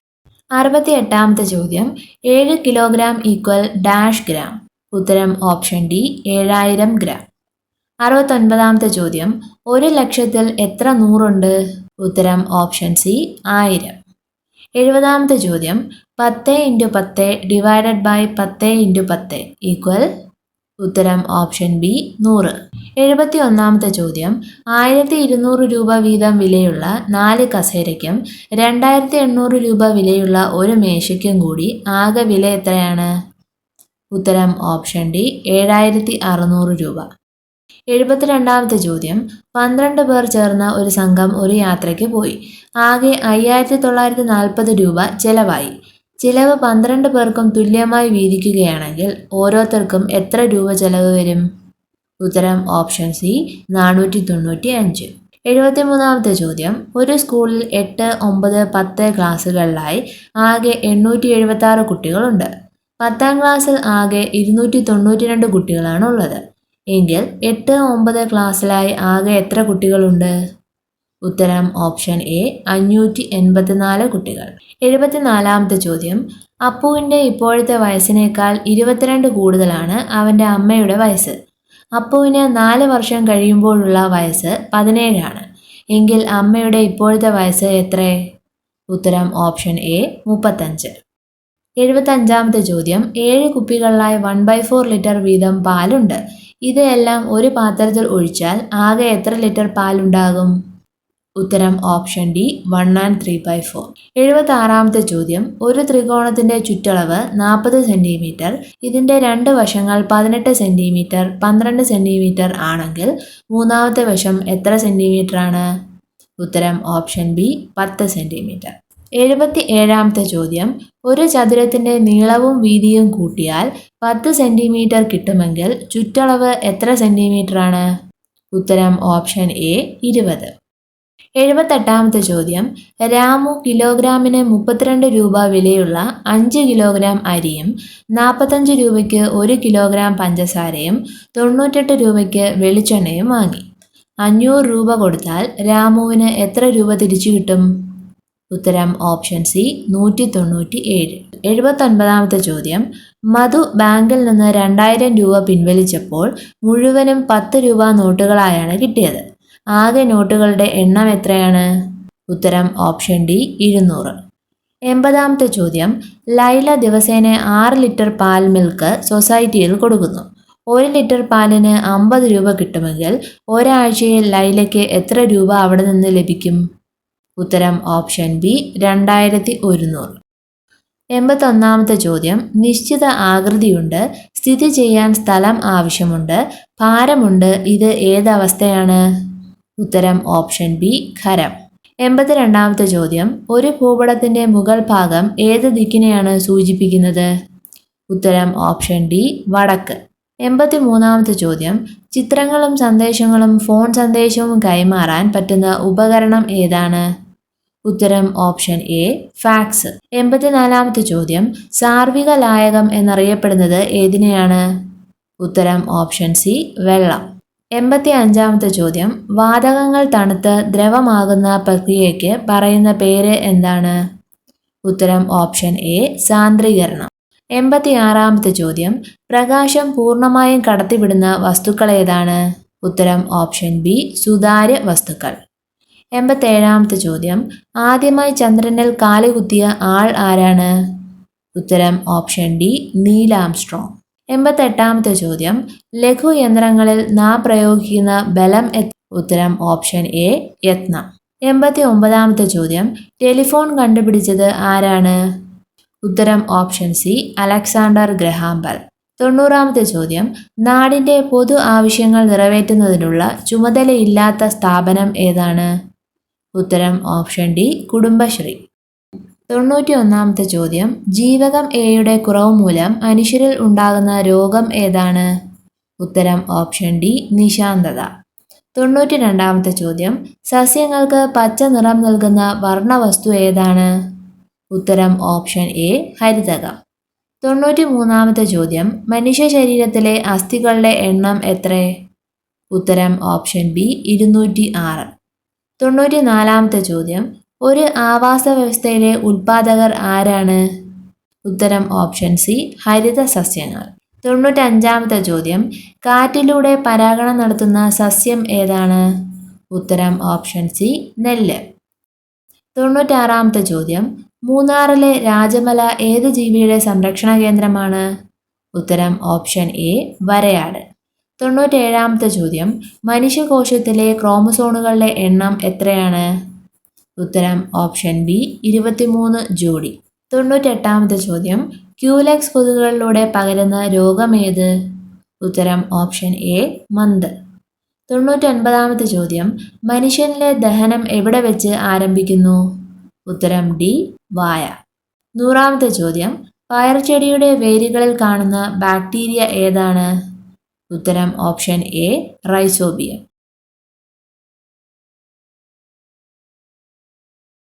68-ാമത്തെ ചോദ്യം, 7 കിലോഗ്രാം ഈക്വൽ ഡാഷ് ഗ്രാം? ഉത്തരം ഓപ്ഷൻ ഡി, 7000 ഗ്രാം. 69-ാമത്തെ ചോദ്യം, 1 ലക്ഷത്തിൽ എത്ര 100 ഉണ്ട്? ഉത്തരം ഓപ്ഷൻ സി, 1000. 70-ാമത്തെ ചോദ്യം, 10 × 10 ഡിവൈഡഡ് ബൈ 10 × 10 ഈക്വൽ? ഉത്തരം ഓപ്ഷൻ ബി, 100. 71-ാമത്തെ ചോദ്യം, 1200 രൂപ വീതം വിലയുള്ള 4 കസേരയ്ക്കും 2800 രൂപ വിലയുള്ള ഒരു മേശയ്ക്കും കൂടി ആകെ വില എത്രയാണ്? ഉത്തരം ഓപ്ഷൻ ഡി, 7600 രൂപ. 72-ാമത്തെ ചോദ്യം, 12 പേർ ചേർന്ന ഒരു സംഘം ഒരു യാത്രയ്ക്ക് പോയി. ആകെ 5940 രൂപ ചെലവായി. ചിലവ് 12 പേർക്കും തുല്യമായി വീതിക്കുകയാണെങ്കിൽ ഓരോരുത്തർക്കും എത്ര രൂപ ചെലവ് വരും? ഉത്തരം ഓപ്ഷൻ സി, 495. 73-ാമത്തെ ചോദ്യം, ഒരു സ്കൂളിൽ 8, 9, 10 ക്ലാസ്സുകളിലായി ആകെ 876 കുട്ടികളുണ്ട്. 10ാം ക്ലാസ്സിൽ ആകെ 292 കുട്ടികളാണ് ഉള്ളത്. എങ്കിൽ 8, 9 ക്ലാസ്സിലായി ആകെ എത്ര കുട്ടികളുണ്ട്? ഉത്തരം ഓപ്ഷൻ എ 584 കുട്ടികൾ. 74ാമത്തെ ചോദ്യം. അപ്പുവിൻ്റെ ഇപ്പോഴത്തെ വയസ്സിനേക്കാൾ 22 കൂടുതലാണ് അവൻ്റെ അമ്മയുടെ വയസ്സ്. അപ്പുവിന് 4 വർഷം കഴിയുമ്പോഴുള്ള വയസ്സ് 17 ആണ്. എങ്കിൽ അമ്മയുടെ ഇപ്പോഴത്തെ വയസ്സ് എത്ര? ഉത്തരം ഓപ്ഷൻ എ 35. 75ാമത്തെ ചോദ്യം. 7 കുപ്പികളിലായി 1/4 ലിറ്റർ വീതം പാലുണ്ട്. ഇത് എല്ലാം ഒരു പാത്രത്തിൽ ഒഴിച്ചാൽ ആകെ എത്ര ലിറ്റർ പാലുണ്ടാകും? ഉത്തരം ഓപ്ഷൻ ഡി 1 and 3/4. 76ാമത്തെ ചോദ്യം. ഒരു ത്രികോണത്തിന്റെ ചുറ്റളവ് 40 സെന്റിമീറ്റർ, ഇതിന്റെ രണ്ട് വശങ്ങൾ 18 സെന്റിമീറ്റർ, 12 സെന്റിമീറ്റർ ആണെങ്കിൽ മൂന്നാമത്തെ വശം എത്ര സെന്റിമീറ്റർ ആണ്? ഉത്തരം ഓപ്ഷൻ ബി 10 സെന്റിമീറ്റർ. 77ാമത്തെ ചോദ്യം. ഒരു ചതുരത്തിന്റെ നീളവും വീതിയും കൂട്ടിയാൽ 10 സെന്റിമീറ്റർ കിട്ടുമെങ്കിൽ ചുറ്റളവ് എത്ര സെന്റിമീറ്റർ ആണ്? ഉത്തരം ഓപ്ഷൻ എ 20. 78ാമത്തെ ചോദ്യം. രാമു കിലോഗ്രാമിന് 32 രൂപ വിലയുള്ള 5 കിലോഗ്രാം അരിയും 45 രൂപയ്ക്ക് 1 കിലോഗ്രാം പഞ്ചസാരയും 98 രൂപയ്ക്ക് വെളിച്ചെണ്ണയും വാങ്ങി. 500 രൂപ കൊടുത്താൽ രാമുവിന് എത്ര രൂപ തിരിച്ചു കിട്ടും? ഉത്തരം ഓപ്ഷൻ സി 197. 79ാമത്തെ ചോദ്യം. മധു ബാങ്കിൽ നിന്ന് 2000 രൂപ പിൻവലിച്ചപ്പോൾ മുഴുവനും 10 രൂപ നോട്ടുകളായാണ് കിട്ടിയത്. ആകെ നോട്ടുകളുടെ എണ്ണം എത്രയാണ്? ഉത്തരം ഓപ്ഷൻ ഡി 200. 80ാമത്തെ ചോദ്യം. ലൈല ദിവസേന 6 ലിറ്റർ പാൽ മിൽക്ക് സൊസൈറ്റിയിൽ കൊടുക്കുന്നു. 1 ലിറ്റർ പാലിന് 50 രൂപ കിട്ടുമെങ്കിൽ ഒരാഴ്ചയിൽ ലൈലയ്ക്ക് എത്ര രൂപ അവിടെ നിന്ന് ലഭിക്കും? ഉത്തരം ഓപ്ഷൻ ബി 2100. 81ാമത്തെ ചോദ്യം. നിശ്ചിത ആകൃതിയുണ്ട്, സ്ഥിതി ചെയ്യാൻ സ്ഥലം ആവശ്യമുണ്ട്, ഭാരമുണ്ട്, ഇത് ഏതവസ്ഥയാണ്? ഉത്തരം ഓപ്ഷൻ ബി ഖരം. 82ാമത്തെ ചോദ്യം. ഒരു ഭൂപടത്തിന്റെ മുകൾ ഭാഗം ഏത് ദിക്കിനെയാണ് സൂചിപ്പിക്കുന്നത്? ഉത്തരം ഓപ്ഷൻ ഡി വടക്ക്. 83ാമത്തെ ചോദ്യം. ചിത്രങ്ങളും സന്ദേശങ്ങളും ഫോൺ സന്ദേശവും കൈമാറാൻ പറ്റുന്ന ഉപകരണം ഏതാണ്? ഉത്തരം ഓപ്ഷൻ എ ഫാക്സ്. 84ാമത്തെ ചോദ്യം. സാർവിക ലായകം എന്നറിയപ്പെടുന്നത് ഏതിനെയാണ്? ഉത്തരം ഓപ്ഷൻ സി വെള്ളം. 85ാമത്തെ ചോദ്യം. വാതകങ്ങൾ തണുത്ത് ദ്രവമാകുന്ന പ്രക്രിയയ്ക്ക് പറയുന്ന പേര് എന്താണ്? ഉത്തരം ഓപ്ഷൻ എ സാന്ദ്രീകരണം. 86ാമത്തെ ചോദ്യം. പ്രകാശം പൂർണ്ണമായും കടത്തിവിടുന്ന വസ്തുക്കൾ ഏതാണ്? ഉത്തരം ഓപ്ഷൻ ബി സുതാര്യ വസ്തുക്കൾ. 87ാമത്തെ ചോദ്യം. ആദ്യമായി ചന്ദ്രനിൽ കാലുകുത്തിയ ആൾ ആരാണ്? ഉത്തരം ഓപ്ഷൻ ഡി നീൽ ആംസ്ട്രോങ്. 88ാമത്തെ ചോദ്യം. ലഘുയന്ത്രങ്ങളിൽ നാം പ്രയോഗിക്കുന്ന ബലം ഉത്തരം ഓപ്ഷൻ എ യത്നം. 89ാമത്തെ ചോദ്യം. ടെലിഫോൺ കണ്ടുപിടിച്ചത് ആരാണ്? ഉത്തരം option C Alexander Graham Bell. 90ാമത്തെ ചോദ്യം. നാടിൻ്റെ പൊതു ആവശ്യങ്ങൾ നിറവേറ്റുന്നതിനുള്ള ചുമതലയില്ലാത്ത സ്ഥാപനം ഏതാണ്? ഉത്തരം ഓപ്ഷൻ ഡി കുടുംബശ്രീ. 91ാമത്തെ ചോദ്യം. ജീവകം എയുടെ കുറവ് മൂലം മനുഷ്യരിൽ ഉണ്ടാകുന്ന രോഗം ഏതാണ്? ഉത്തരം ഓപ്ഷൻ ഡി നിശാന്തത. 92ാമത്തെ ചോദ്യം. സസ്യങ്ങൾക്ക് പച്ച നിറം നൽകുന്ന വർണ്ണവസ്തു ഏതാണ്? ഉത്തരം ഓപ്ഷൻ എ ഹരിതകം. 93ാമത്തെ ചോദ്യം. മനുഷ്യ ശരീരത്തിലെ അസ്ഥികളുടെ എണ്ണം എത്ര? ഉത്തരം ഓപ്ഷൻ ബി 206. 94ാമത്തെ ചോദ്യം. ഒരു ആവാസ വ്യവസ്ഥയിലെ ഉൽപാദകർ ആരാണ്? ഉത്തരം ഓപ്ഷൻ സി ഹരിത സസ്യങ്ങൾ. 95ാമത്തെ ചോദ്യം. കാറ്റിലൂടെ പരാഗണം നടത്തുന്ന സസ്യം ഏതാണ്? ഉത്തരം ഓപ്ഷൻ സി നെല്ല്. 96ാമത്തെ ചോദ്യം. മൂന്നാറിലെ രാജമല ഏത് ജീവിയുടെ സംരക്ഷണ കേന്ദ്രമാണ്? ഉത്തരം ഓപ്ഷൻ എ വരയാട്. 97ാമത്തെ ചോദ്യം. മനുഷ്യകോശത്തിലെ ക്രോമസോണുകളുടെ എണ്ണം എത്രയാണ്? ഉത്തരം ഓപ്ഷൻ ബി 23 ജോഡി. 98ാമത്തെ ചോദ്യം. ക്യൂലെക്സ് കൊതുകുകളിലൂടെ പകരുന്ന രോഗമേത്? ഉത്തരം ഓപ്ഷൻ എ മന്ത്. 99ാമത്തെ ചോദ്യം. മനുഷ്യനിലെ ദഹനം എവിടെ വെച്ച് ആരംഭിക്കുന്നു? ഉത്തരം ഡി വായ. 100ാമത്തെ ചോദ്യം. പയർചെടിയുടെ വേരുകളിൽ കാണുന്ന ബാക്ടീരിയ ഏതാണ്? ഉത്തരം ഓപ്ഷൻ എ റൈസോബിയം.